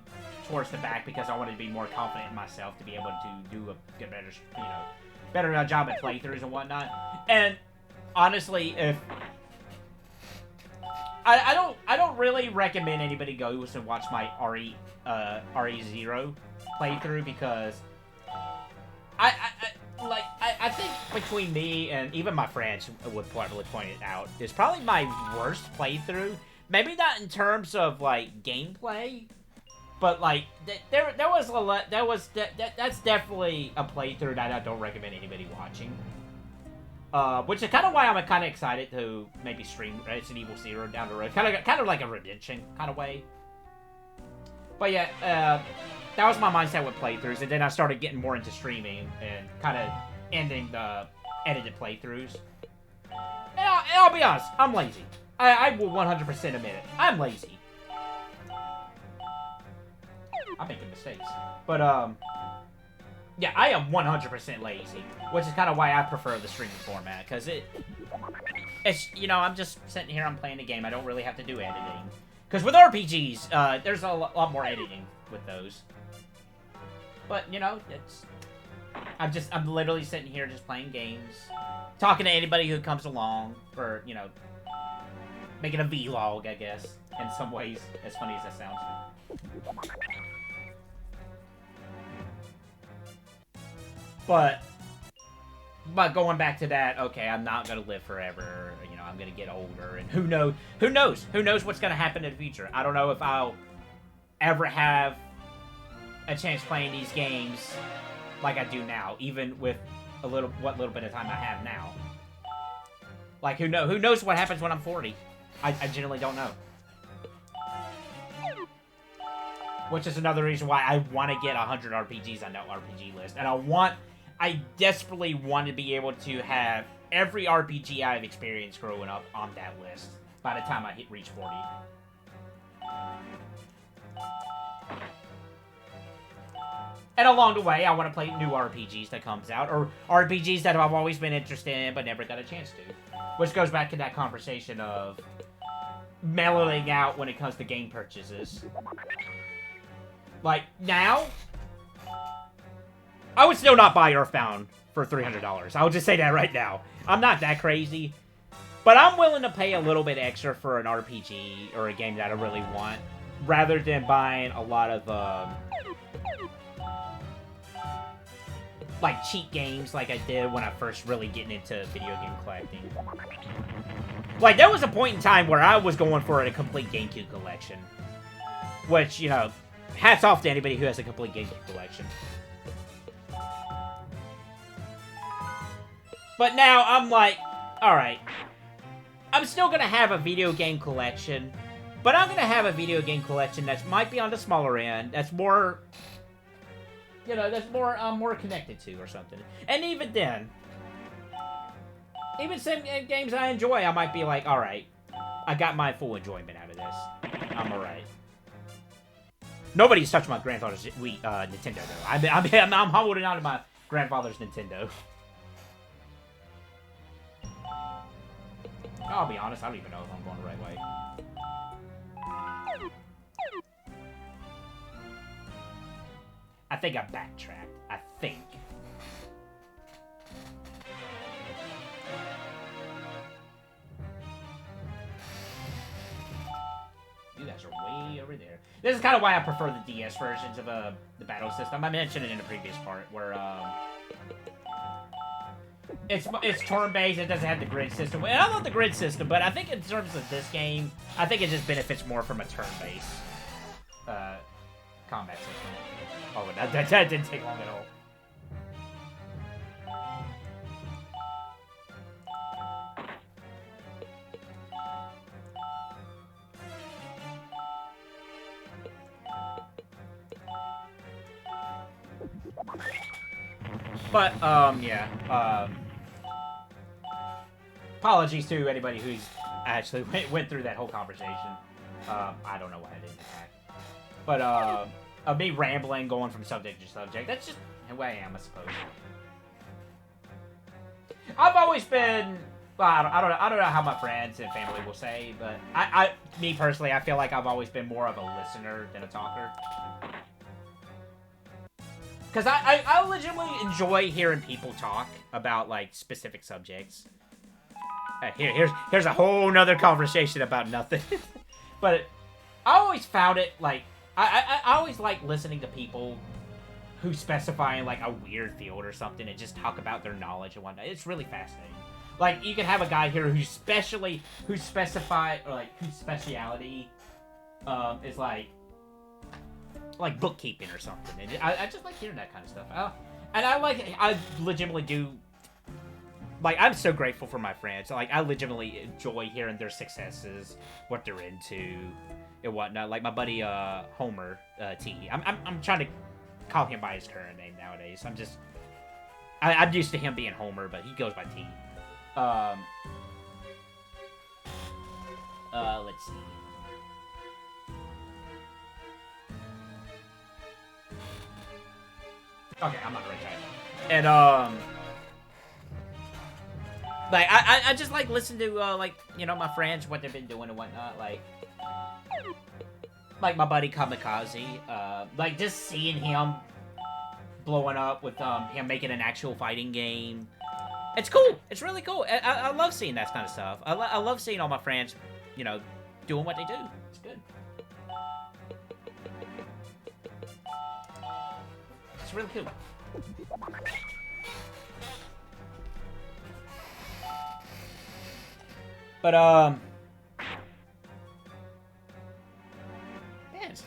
towards the back because I wanted to be more confident in myself to be able to do a better, better job at playthroughs and whatnot. And honestly, if I don't really recommend anybody goes and watch my RE0 playthrough because I think between me and even my friends would probably point it out, it's probably my worst playthrough. Maybe not in terms of like gameplay, but like there was a lot. That's definitely a playthrough that I don't recommend anybody watching. Which is kind of why I'm kind of excited to maybe stream Resident Evil 0 down the road, kind of like a redemption kind of way. But yeah, that was my mindset with playthroughs, and then I started getting more into streaming and kind of ending the edited playthroughs. And I'll be honest, I'm lazy. I will 100% admit it. I'm lazy. I'm making mistakes. But, yeah, I am 100% lazy, which is kind of why I prefer the streaming format, because it's, I'm just sitting here, I'm playing the game, I don't really have to do editing. Because with RPGs, there's a lot more editing with those. But, I'm literally sitting here just playing games, talking to anybody who comes along, or, making a vlog, I guess, in some ways, as funny as that sounds. But going back to that, okay, I'm not gonna live forever. I'm gonna get older, and who knows what's gonna happen in the future. I don't know if I'll ever have a chance playing these games like I do now, even with what little bit of time I have now. Like, who knows what happens when I'm 40? I genuinely don't know. Which is another reason why I want to get 100 RPGs on that RPG list. And I desperately want to be able to have every RPG I've experienced growing up on that list by the time I reach 40. And along the way, I want to play new RPGs that comes out, or RPGs that I've always been interested in but never got a chance to. Which goes back to that conversation of mellowing out when it comes to game purchases. Like, now, I would still not buy Earthbound for $300. I'll just say that right now. I'm not that crazy. But I'm willing to pay a little bit extra for an RPG or a game that I really want, rather than buying a lot of, like, cheap games like I did when I first really getting into video game collecting. Like, there was a point in time where I was going for a complete GameCube collection. Which, you know, hats off to anybody who has a complete GameCube collection. But now, I'm like, alright. I'm still gonna have a video game collection, but I'm gonna have a video game collection that might be on the smaller end, that's more... You know, that's more, I'm more connected to or something. And even then, even some games I enjoy, I might be like, alright, I got my full enjoyment out of this. I'm alright. Nobody's touched my grandfather's Nintendo, though. I'm holding on to my grandfather's Nintendo. I'll be honest, I don't even know if I'm going the right way. I think I backtracked. I think. You guys are way over there. This is kind of why I prefer the DS versions of the battle system. I mentioned it in the previous part, where it's turn-based. It doesn't have the grid system. And I love the grid system, but I think in terms of this game, I think it just benefits more from a turn-based combat system. Oh, that didn't take long at all. But, yeah, apologies to anybody who's actually went through that whole conversation. I don't know why I didn't attack. But, of me rambling, going from subject to subject, that's just the way I am, I suppose. I've always been, well, I don't know how my friends and family will say, but me personally, I feel like I've always been more of a listener than a talker. Because I legitimately enjoy hearing people talk about, like, specific subjects. Here's a whole nother conversation about nothing. But I always found it, like, I always like listening to people who specify in, like, a weird field or something and just talk about their knowledge and whatnot. It's really fascinating. Like, you can have a guy here whose specialty is, like bookkeeping or something. And I just like hearing that kind of stuff. And I legitimately do, like, I'm so grateful for my friends. Like, I legitimately enjoy hearing their successes, what they're into, and whatnot. Like, my buddy, Homer, T. I'm trying to call him by his current name nowadays. I'm used to him being Homer, but he goes by T. Let's see. Okay, I'm not the right guy. And, like, I just, like, listen to, like, you know, my friends, what they've been doing and whatnot, like my buddy Kamikaze, like, just seeing him blowing up with, him making an actual fighting game. It's cool. It's really cool. I love seeing that kind of stuff. I love seeing all my friends, you know, doing what they do. It's good. It's really cool. But, yeah, it's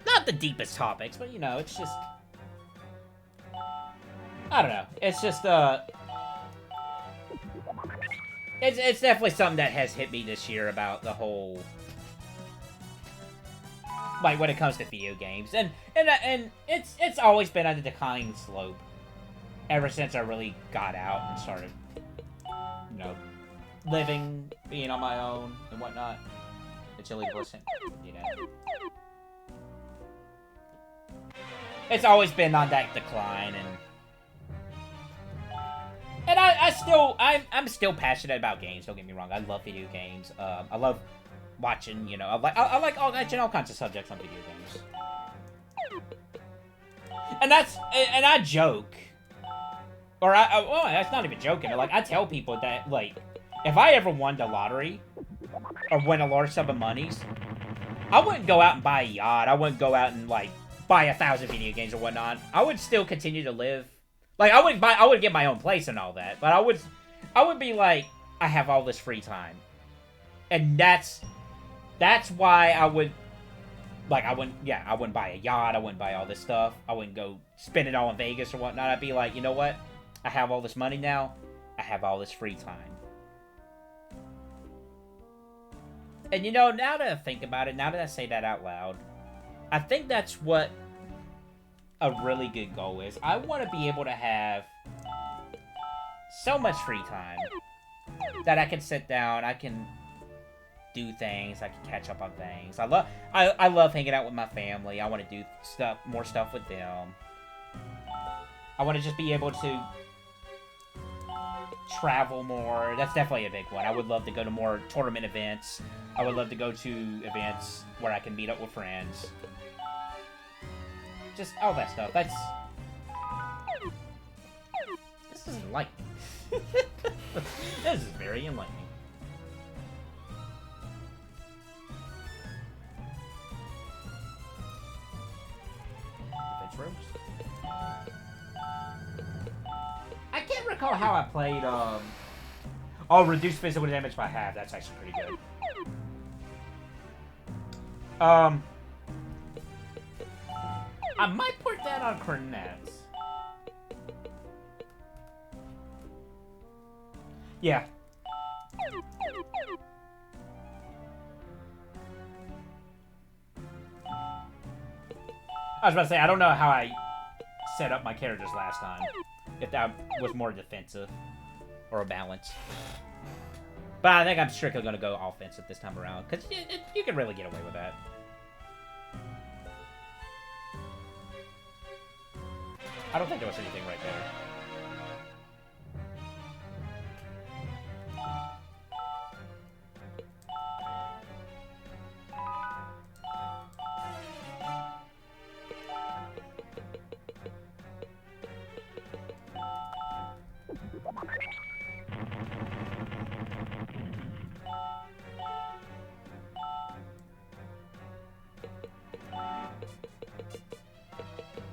not the deepest topics, but, you know, it's just, I don't know. It's just, it's definitely something that has hit me this year about the whole, like, when it comes to video games. And it's always been on a declining slope ever since I really got out and started, you know, living, being on my own, and whatnot. The chili listen, you know. it's always been on that decline, and I'm still passionate about games. Don't get me wrong. I love video games. I love watching. You know, I like all kinds of subjects on video games. And I joke, or well, that's not even joking. Like, I tell people that, like, if I ever won the lottery or win a large sum of monies, I wouldn't go out and buy a yacht. I wouldn't go out and, like, buy 1,000 video games or whatnot. I would still continue to live. Like, I would get my own place and all that, but I would be like, I have all this free time, and that's why I would. Like, I wouldn't buy a yacht, I wouldn't buy all this stuff, I wouldn't go spend it all in Vegas or whatnot. I'd be like, you know what? I have all this money now, I have all this free time. And you know, now that I think about it, now that I say that out loud, I think that's what a really good goal is. I want to be able to have so much free time that I can sit down, I can do things, I can catch up on things. I love hanging out with my family. I want to do more stuff with them. I want to just be able to travel more. That's definitely a big one. I would love to go to more tournament events. I would love to go to events where I can meet up with friends. Just all that stuff. This is enlightening. This is very enlightening. I can't recall how I played, oh, reduce physical damage by half. That's actually pretty good. I might put that on Cornets. Yeah. I was about to say, I don't know how I set up my characters last time. If that was more defensive or a balance. But I think I'm strictly going to go offensive this time around. Because you can really get away with that. I don't think there was anything right there.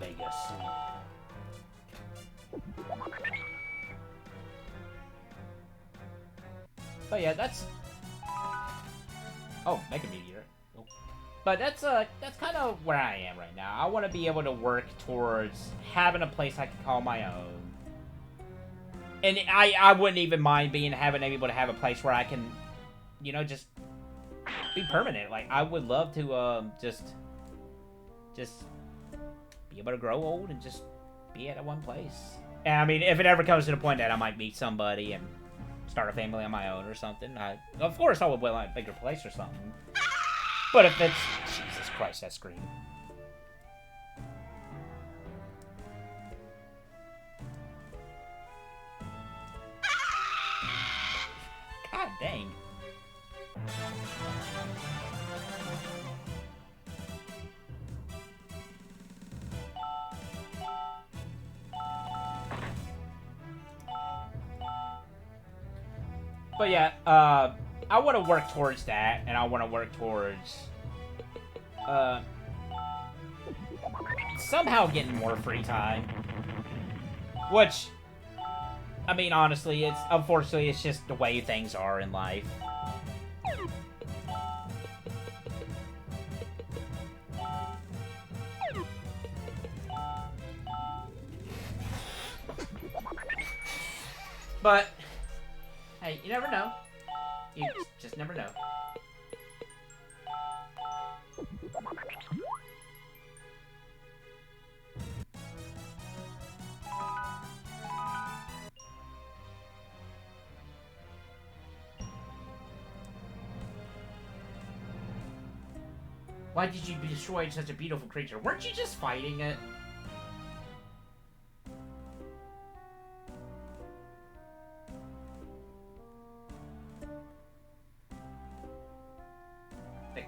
Vegas. But yeah, that's... Oh, Mega Meteor. Oh. But that's kind of where I am right now. I want to be able to work towards having a place I can call my own. And I wouldn't even mind having able to have a place where I can, you know, just be permanent. Like, I would love to just be able to grow old and just be at one place. And I mean, if it ever comes to the point that I might meet somebody and start a family on my own or something, of course I would want a bigger place or something. But if it's... Jesus Christ, that scream. God dang. But yeah, I want to work towards that, and I want to work towards somehow getting more free time. Which, I mean, honestly, unfortunately, it's just the way things are in life. But, hey, you never know. You just never know. Why did you destroy such a beautiful creature? Weren't you just fighting it?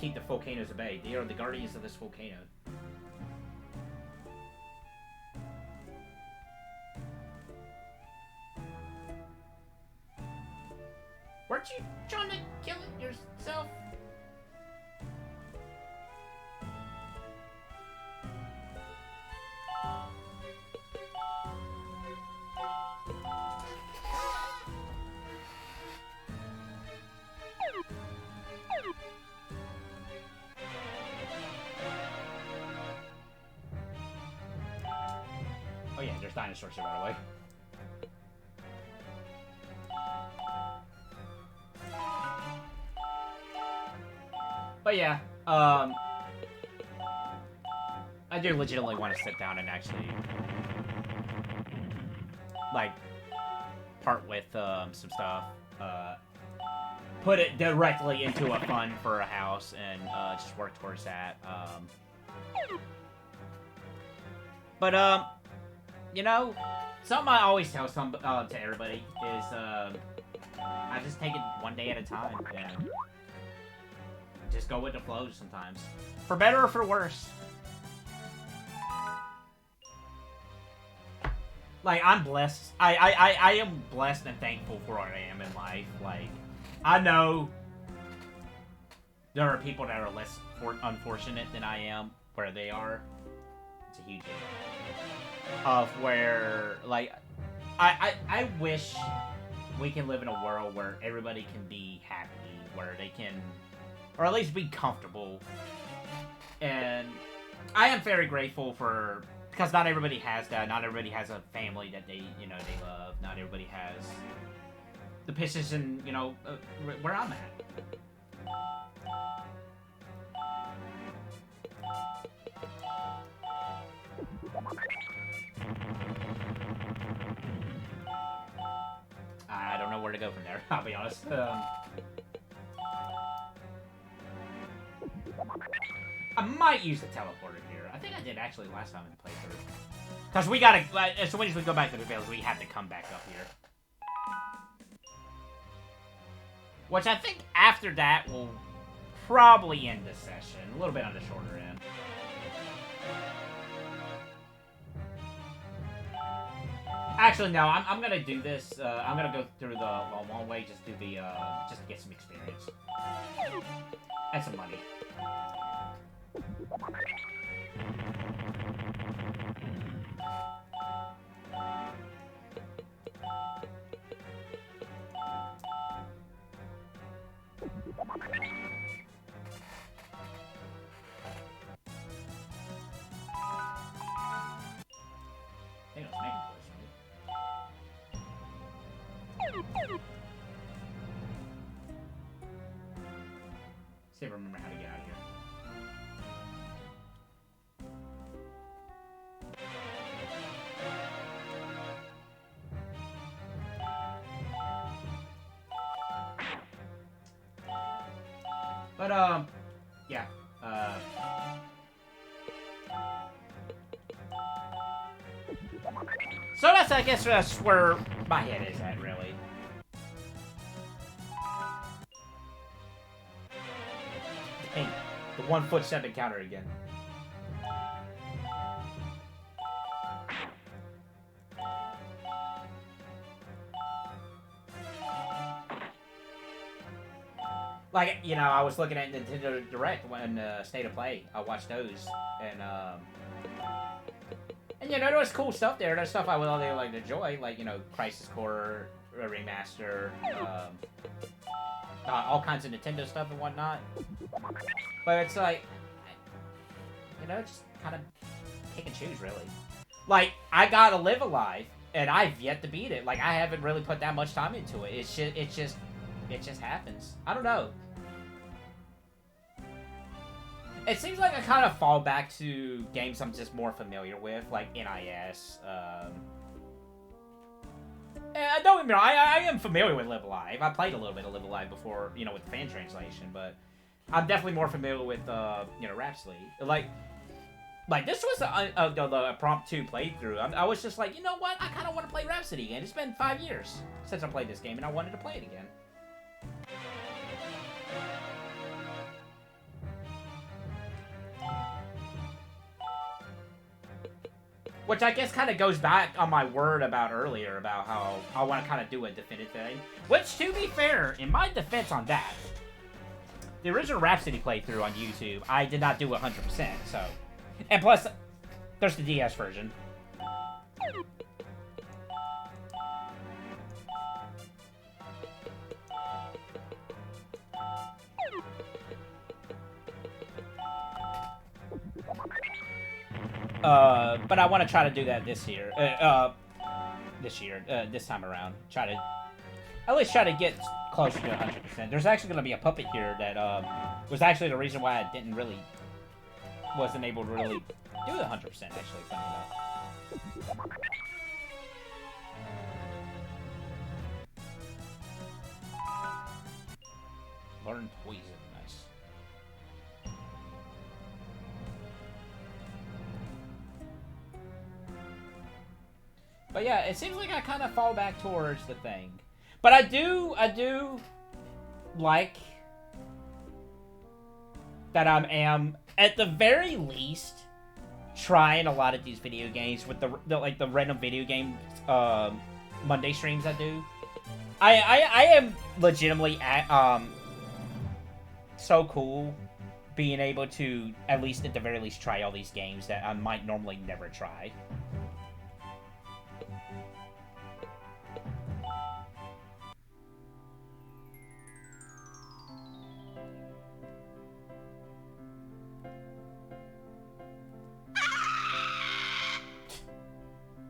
keep the volcanoes at bay. They are the guardians of this volcano. Weren't you trying to kill it yourself? Oh yeah, there's dinosaurs here, by the way. But yeah, I do legitimately want to sit down and actually, like, part with some stuff. Put it directly into a fund for a house and just work towards that. But you know, something I always tell to everybody is I just take it one day at a time and just go with the flow sometimes, for better or for worse. Like, I'm blessed. I am blessed and thankful for what I am in life. Like, I know there are people that are less unfortunate than I am where they are. It's a huge hit. Of where, like, I wish we can live in a world where everybody can be happy, where they can, or at least be comfortable. And I am very grateful for, because not everybody has that. Not everybody has a family that they, you know, they love. Not everybody has the position, you know, where I'm at. I don't know where to go from there, I'll be honest. I might use the teleporter here. I think I did actually last time in the playthrough. Because we gotta, as soon as we go back to the village, we have to come back up here. Which I think after that will probably end this session. A little bit on the shorter end. Actually, no, I'm gonna do this. I'm gonna go through the long way, just do the, just to get some experience. And some money. I think it was making voice, right? See if I remember how to get out of here. But, yeah, so that's, I guess, that's where my head is at, really. Dang, the 1 footstep encounter again. Like, you know, I was looking at Nintendo Direct when State of Play. I watched those, and you know, there was cool stuff there. There's stuff I would really like to enjoy, like, you know, Crisis Core Remaster, all kinds of Nintendo stuff and whatnot. But it's like, you know, just kind of pick and choose, really. Like, I gotta Live Alive, and I've yet to beat it. Like, I haven't really put that much time into it. It just happens. I don't know. It seems like I kind of fall back to games I'm just more familiar with, like NIS. And don't get me wrong, I am familiar with Live Alive. I played a little bit of Live Alive before, you know, with the fan translation, but I'm definitely more familiar with, you know, Rhapsody. Like this was the impromptu playthrough. I was just like, you know what? I kind of want to play Rhapsody again. It's been 5 years since I played this game, and I wanted to play it again. Which I guess kind of goes back on my word about earlier about how I want to kind of do a definitive thing. Which, to be fair, in my defense on that, the original Rhapsody playthrough on YouTube, I did not do 100%, so... And plus, there's the DS version. But I want to try to do that this year. This time around. Try to... At least try to get closer to 100%. There's actually going to be a puppet here that, was actually the reason why I didn't really... Wasn't able to really do the 100%, actually, funny enough. Learn poison, nice. But yeah, it seems like I kind of fall back towards the thing. But I do like that I am, at the very least, trying a lot of these video games with the random video game Monday streams I do. I am legitimately so cool being able to, at least at the very least, try all these games that I might normally never try.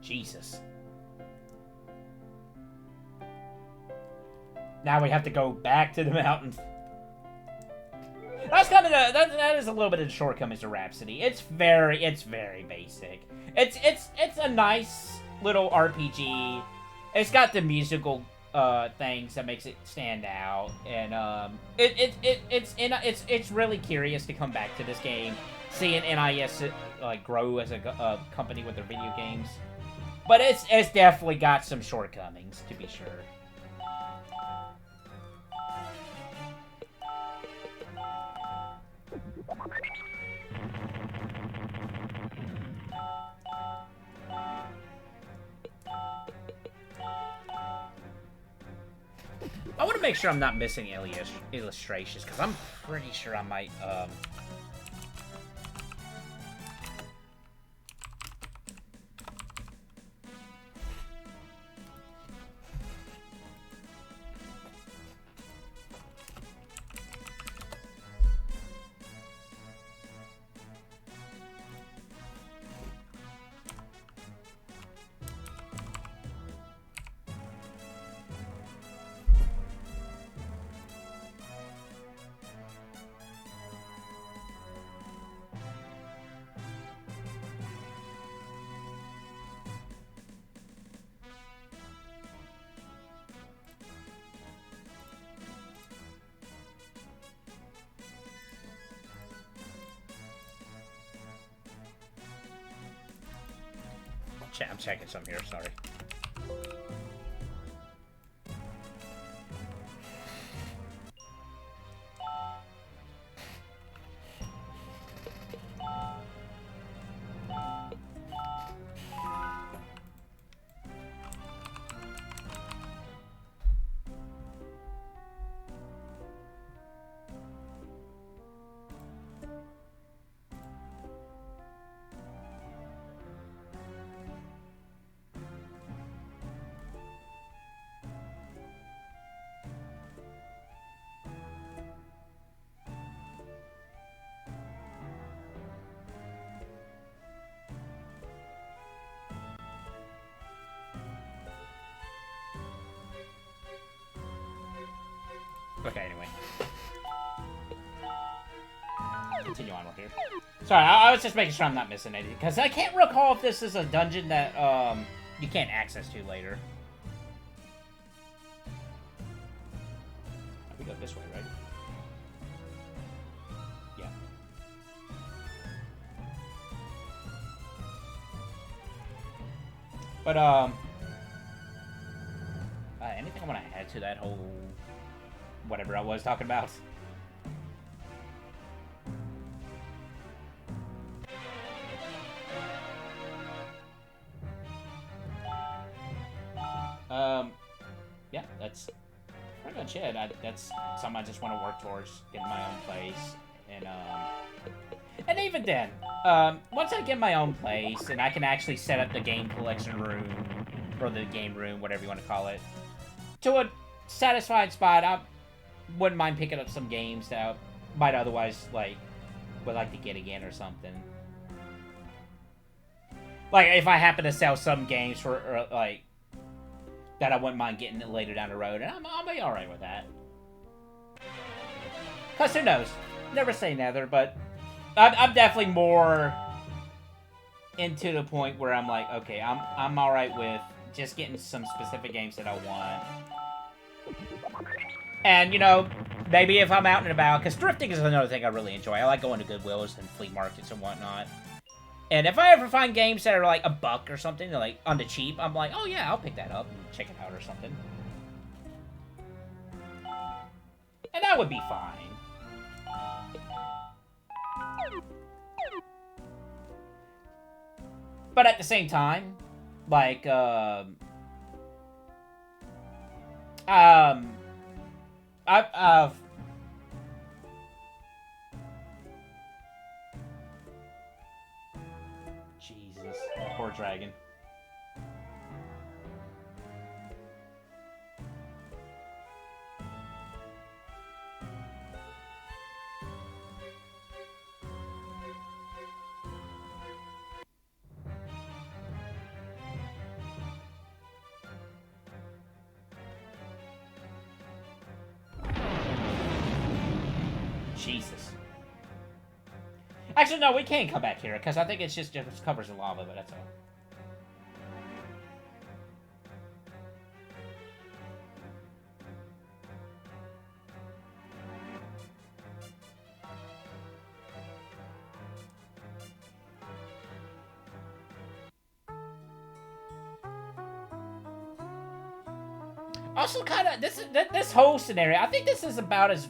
Jesus. Now we have to go back to the mountain. That's kind of that is a little bit of the shortcomings of Rhapsody. It's very basic. It's a nice little RPG. It's got the musical things that makes it stand out, and it's really curious to come back to this game, seeing NIS like grow as a company with their video games. But it's definitely got some shortcomings, to be sure. I want to make sure I'm not missing illustrations, because I'm pretty sure I might, I'm checking some here, sorry. Okay, anyway. Continue on with here. Sorry, I was just making sure I'm not missing anything, because I can't recall if this is a dungeon that, you can't access to later. We go this way, right? Yeah. But, anything I want to add to that whole... whatever I was talking about? yeah, that's pretty much it. That's something I just want to work towards, getting my own place. And even then, once I get my own place and I can actually set up the game collection room, or the game room, whatever you want to call it, to a satisfied spot, I wouldn't mind picking up some games that I might otherwise, like, would like to get again or something. Like, if I happen to sell some games for, or, like, that I wouldn't mind getting later down the road, and I'll be alright with that. Because who knows? Never say never, but I'm definitely more into the point where I'm like, okay, I'm alright with just getting some specific games that I want. And, you know, maybe if I'm out and about, because thrifting is another thing I really enjoy. I like going to Goodwills and flea markets and whatnot. And if I ever find games that are like $1 or something, like on the cheap, I'm like, oh yeah, I'll pick that up and check it out or something. And that would be fine. But at the same time, like, I've Jesus, poor dragon. Jesus. Actually, no, we can come back here, because I think it's just covers the lava, but that's all. Also, kind of, this whole scenario, I think this is about as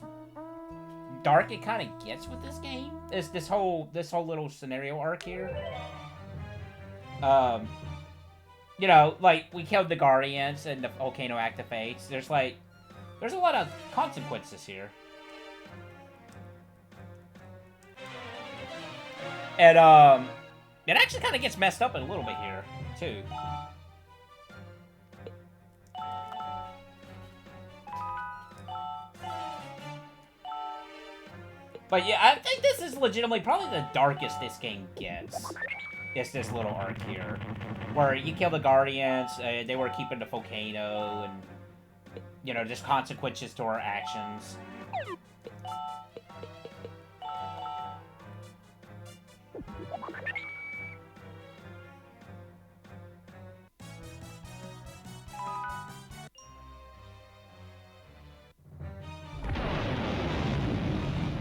dark it kind of gets with this game. Is this whole little scenario arc here. You know, like, we killed the Guardians and the volcano activates. There's a lot of consequences here. And, it actually kind of gets messed up a little bit here, too. But yeah, I think this is legitimately probably the darkest this game gets. It's this little arc here. Where you kill the Guardians, they were keeping the volcano, and, you know, just consequences to our actions.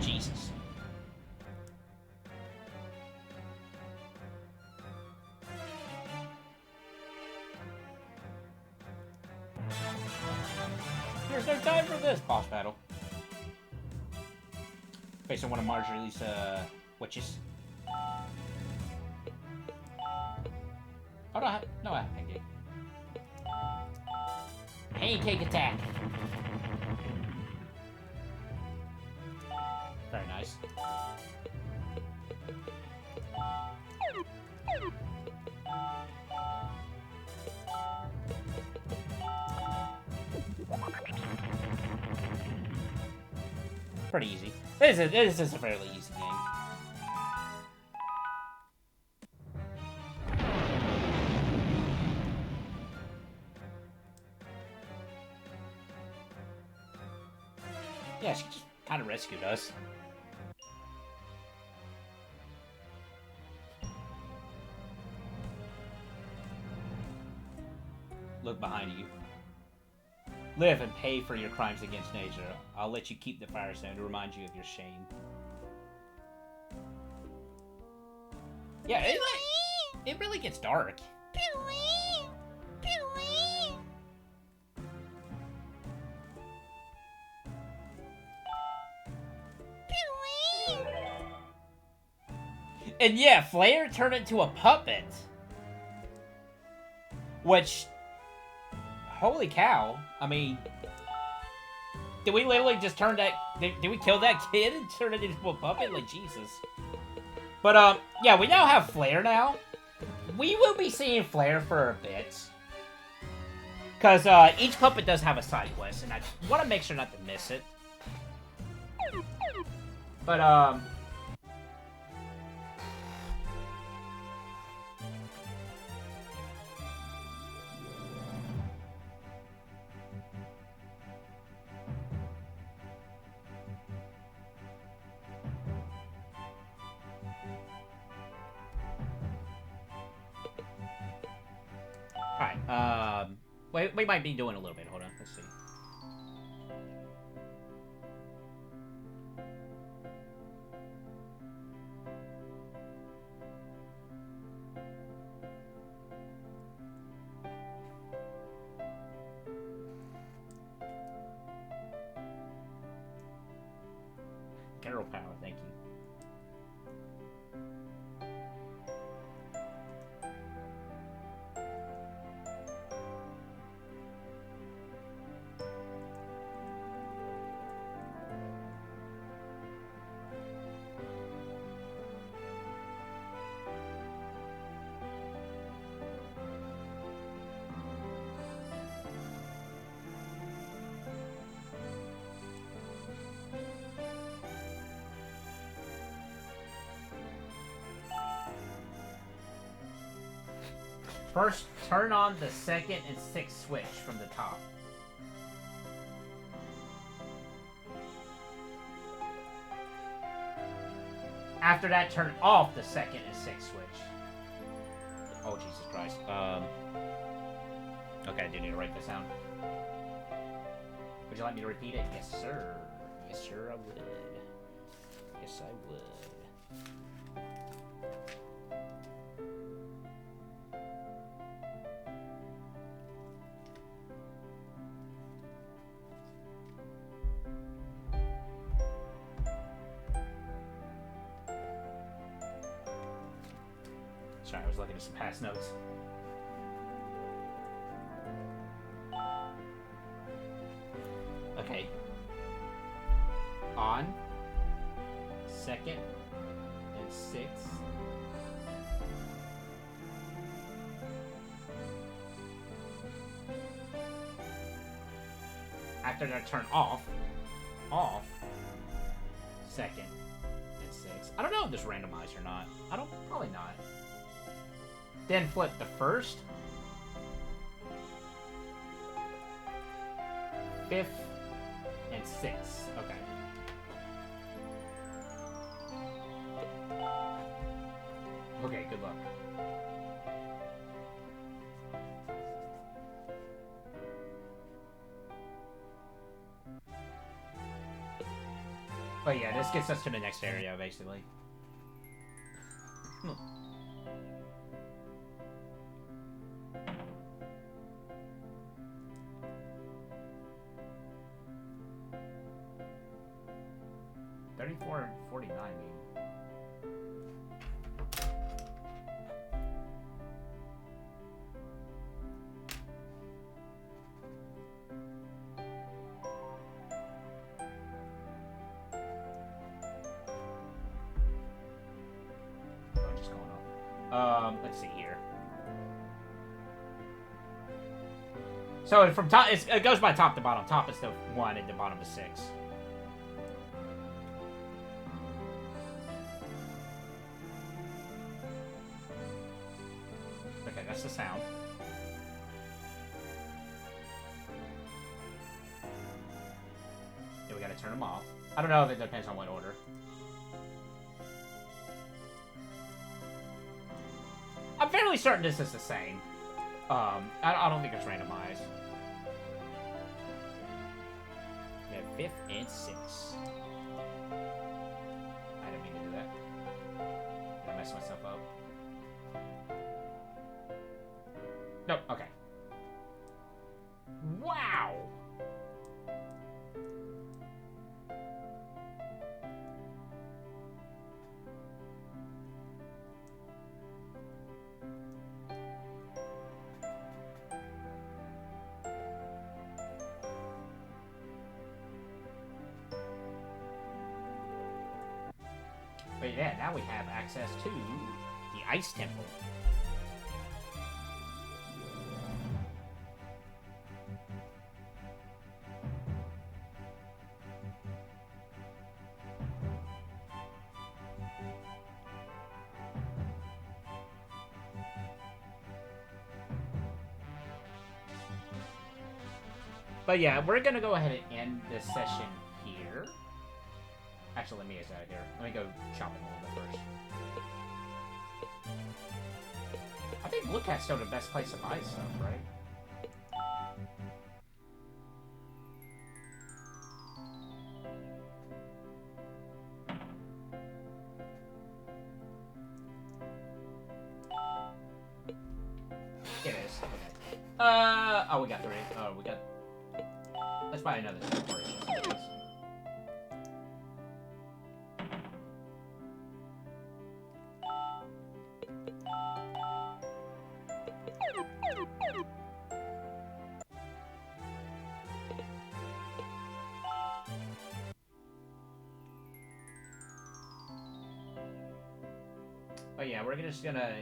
Jesus. There's no time for this boss battle. Facing one of Marjorie's, witches. Oh, no, I have pancake. Pancake attack. Very nice. Pretty easy. This is a fairly easy game. Yeah, she just kind of rescued us. Look behind you. Live and pay for your crimes against nature. I'll let you keep the Firestone to remind you of your shame. Yeah, it really gets dark. And yeah, Flair turned into a puppet. Which... holy cow. I mean, did we literally just turn that... Did we kill that kid and turn it into a puppet? Like, Jesus. But, yeah, we now have Flair now. We will be seeing Flair for a bit. Because, each puppet does have a side quest, and I want to make sure not to miss it. But, alright, we might be doing a little bit. Hold on, let's see. Carol Power, thank you. First, turn on the 2nd and 6th switch from the top. After that, turn off the 2nd and 6th switch. Oh, Jesus Christ. Okay, I do need to write this down. Would you like me to repeat it? Yes, sir. Yes, sir, I would. Yes, I would. Sorry, I was looking at some past notes. Okay. On. 2nd and 6th. After that, turn off. Off. 2nd and 6th. I don't know if this randomized or not. Probably not. Then flip the 1st, 5th, and 6th. Okay. Okay, good luck. But yeah, this gets us to the next area, basically. $34.49, maybe. What's going on? Let's see here. So from top, it goes by top to bottom. Top is the 1 and the bottom is 6. Okay, that's the sound. Yeah, we gotta turn them off. I don't know if it depends on what order. I'm fairly certain this is the same. I don't think it's randomized. We have 5th and 6th. I didn't mean to do that. Did I mess myself up? Nope, okay. Wow! But yeah, now we have access to the Ice Temple. But yeah, we're gonna go ahead and end this session here. Actually, let me get out of here. Let me go shopping a little bit first. I think Blue Cat's still the best place to buy stuff, right? It is. Okay. Oh, we got 3. Oh, we got... Let's buy another teleportation. Oh yeah, we're just gonna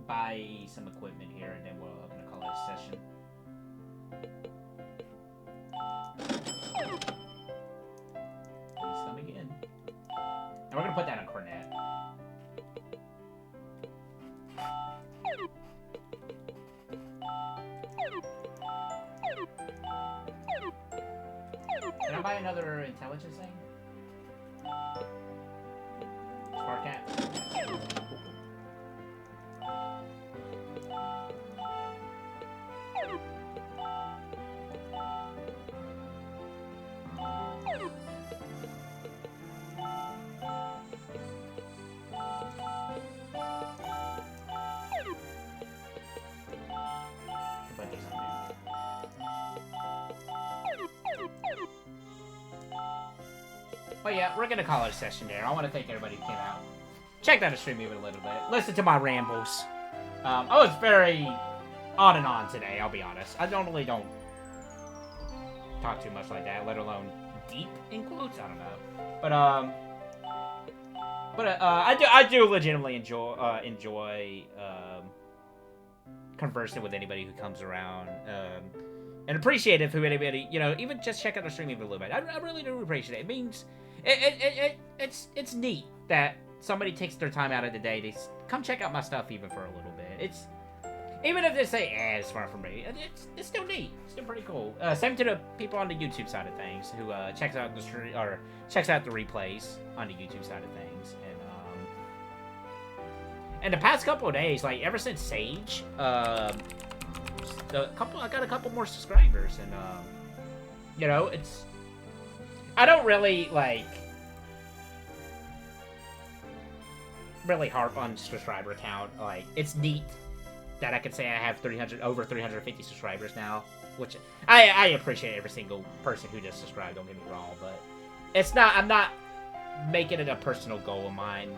buy some equipment here, and then we're gonna call it a session. Please come again. And we're gonna put that on Cornet. Can I buy another intelligence thing? Spark Cat? But there's something. But yeah, we're gonna call it a session there. I want to thank everybody who came out. Checked out the stream even a little bit. Listen to my rambles. I was very on and on today, I'll be honest. I normally don't talk too much like that, let alone deep in quotes. I don't know. But I do legitimately enjoy conversing with anybody who comes around. And appreciative who anybody, you know, even just check out the stream even a little bit. I really do appreciate it. It means it's neat that somebody takes their time out of the day to come check out my stuff even for a little bit. It's even if they say, it's far from me, it's still neat. It's still pretty cool. Same to the people on the YouTube side of things who checks out the stream or checks out the replays on the YouTube side of things. And the past couple of days, like ever since Sage, I got a couple more subscribers, and you know, I don't really really harp on subscriber count. Like, it's neat that I can say I have over 350 subscribers now, which I appreciate every single person who just subscribed. Don't get me wrong, but I'm not making it a personal goal of mine,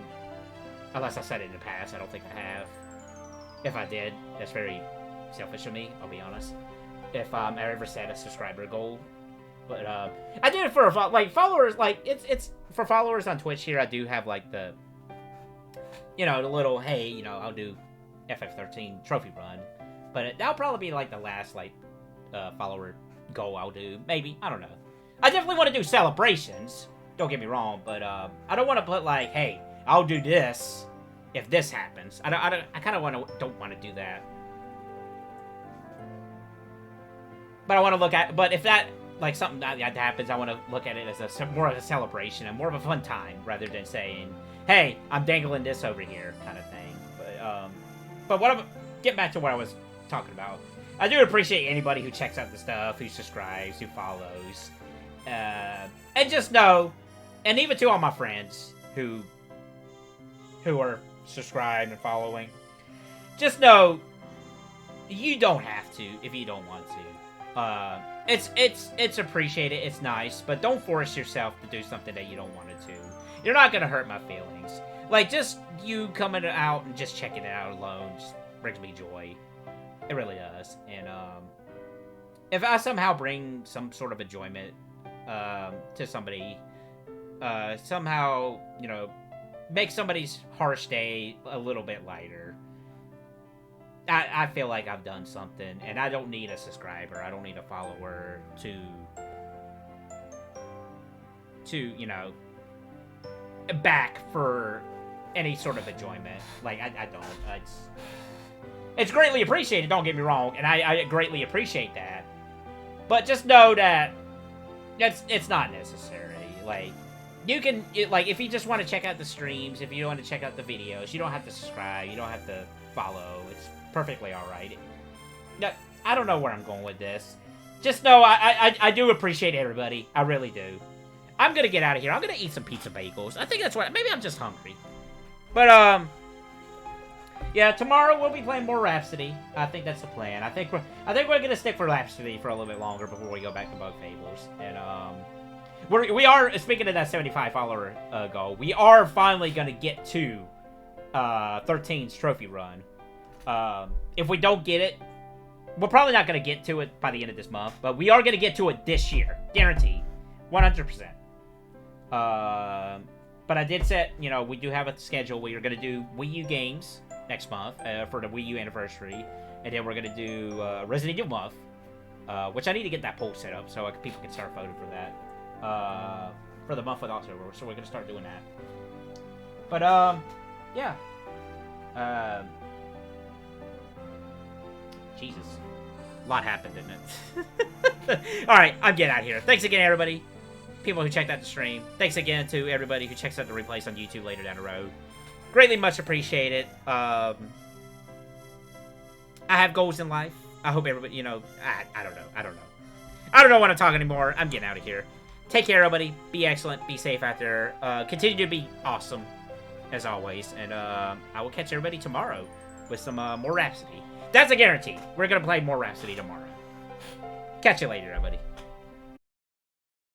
unless I said it in the past. I don't think I have. If I did, that's very selfish of me, I'll be honest. If I ever set a subscriber goal, but I did it for followers. Like it's for followers on Twitch here. I do have like the, you know, the little, hey, you know, I'll do FF13 trophy run, but that'll probably be like the last follower goal I'll do. Maybe, I don't know. I definitely want to do celebrations. Don't get me wrong, but I don't want to put like, hey, I'll do this if this happens. I kind of don't want to do that. But I want to look at, but if that, like, something that happens, I want to look at it as more of a celebration and more of a fun time, rather than saying, hey, I'm dangling this over here, kind of thing. But what get back to what I was talking about. I do appreciate anybody who checks out the stuff, who subscribes, who follows. And just know, and even to all my friends who are subscribed and following, just know, you don't have to if you don't want to. It's appreciated, it's nice, but don't force yourself to do something that you don't want to do. You're not gonna hurt my feelings. Like, just you coming out and just checking it out alone just brings me joy. It really does. And if I somehow bring some sort of enjoyment to somebody, somehow, you know, make somebody's harsh day a little bit lighter. I feel like I've done something, and I don't need a subscriber. I don't need a follower to you know, back for any sort of enjoyment. Like, I don't. It's greatly appreciated, don't get me wrong, and I greatly appreciate that. But just know that it's not necessary. Like, you can, like, if you just want to check out the streams, if you want to check out the videos, you don't have to subscribe, you don't have to follow. It's perfectly alright. No, I don't know where I'm going with this. Just know I do appreciate everybody. I really do. I'm gonna get out of here. I'm gonna eat some pizza bagels. I think that's what, maybe I'm just hungry. But, yeah, tomorrow we'll be playing more Rhapsody. I think that's the plan. I think we're gonna stick for Rhapsody for a little bit longer before we go back to Bug Fables. And we are, speaking of that 75 follower goal, we are finally gonna get to 13's trophy run. If we don't get it, we're probably not gonna get to it by the end of this month, but we are gonna get to it this year, guaranteed, 100%. But I did set, you know, we do have a schedule. We are gonna do Wii U games next month for the Wii U anniversary, and then we're gonna do Resident Evil month, which I need to get that poll set up so people can start voting for that for the month of October. So we're gonna start doing that. But yeah, Jesus, a lot happened, didn't it? All right, I'm getting out of here. Thanks again, everybody. People who checked out the stream. Thanks again to everybody who checks out the replays on YouTube later down the road. Greatly much appreciated. I have goals in life. I hope everybody, you know, I don't know. I don't know what I'm talking anymore. I'm getting out of here. Take care, everybody. Be excellent. Be safe out there. Continue to be awesome, as always. And I will catch everybody tomorrow with some more Rhapsody. That's a guarantee. We're going to play more Rhapsody tomorrow. Catch you later, everybody.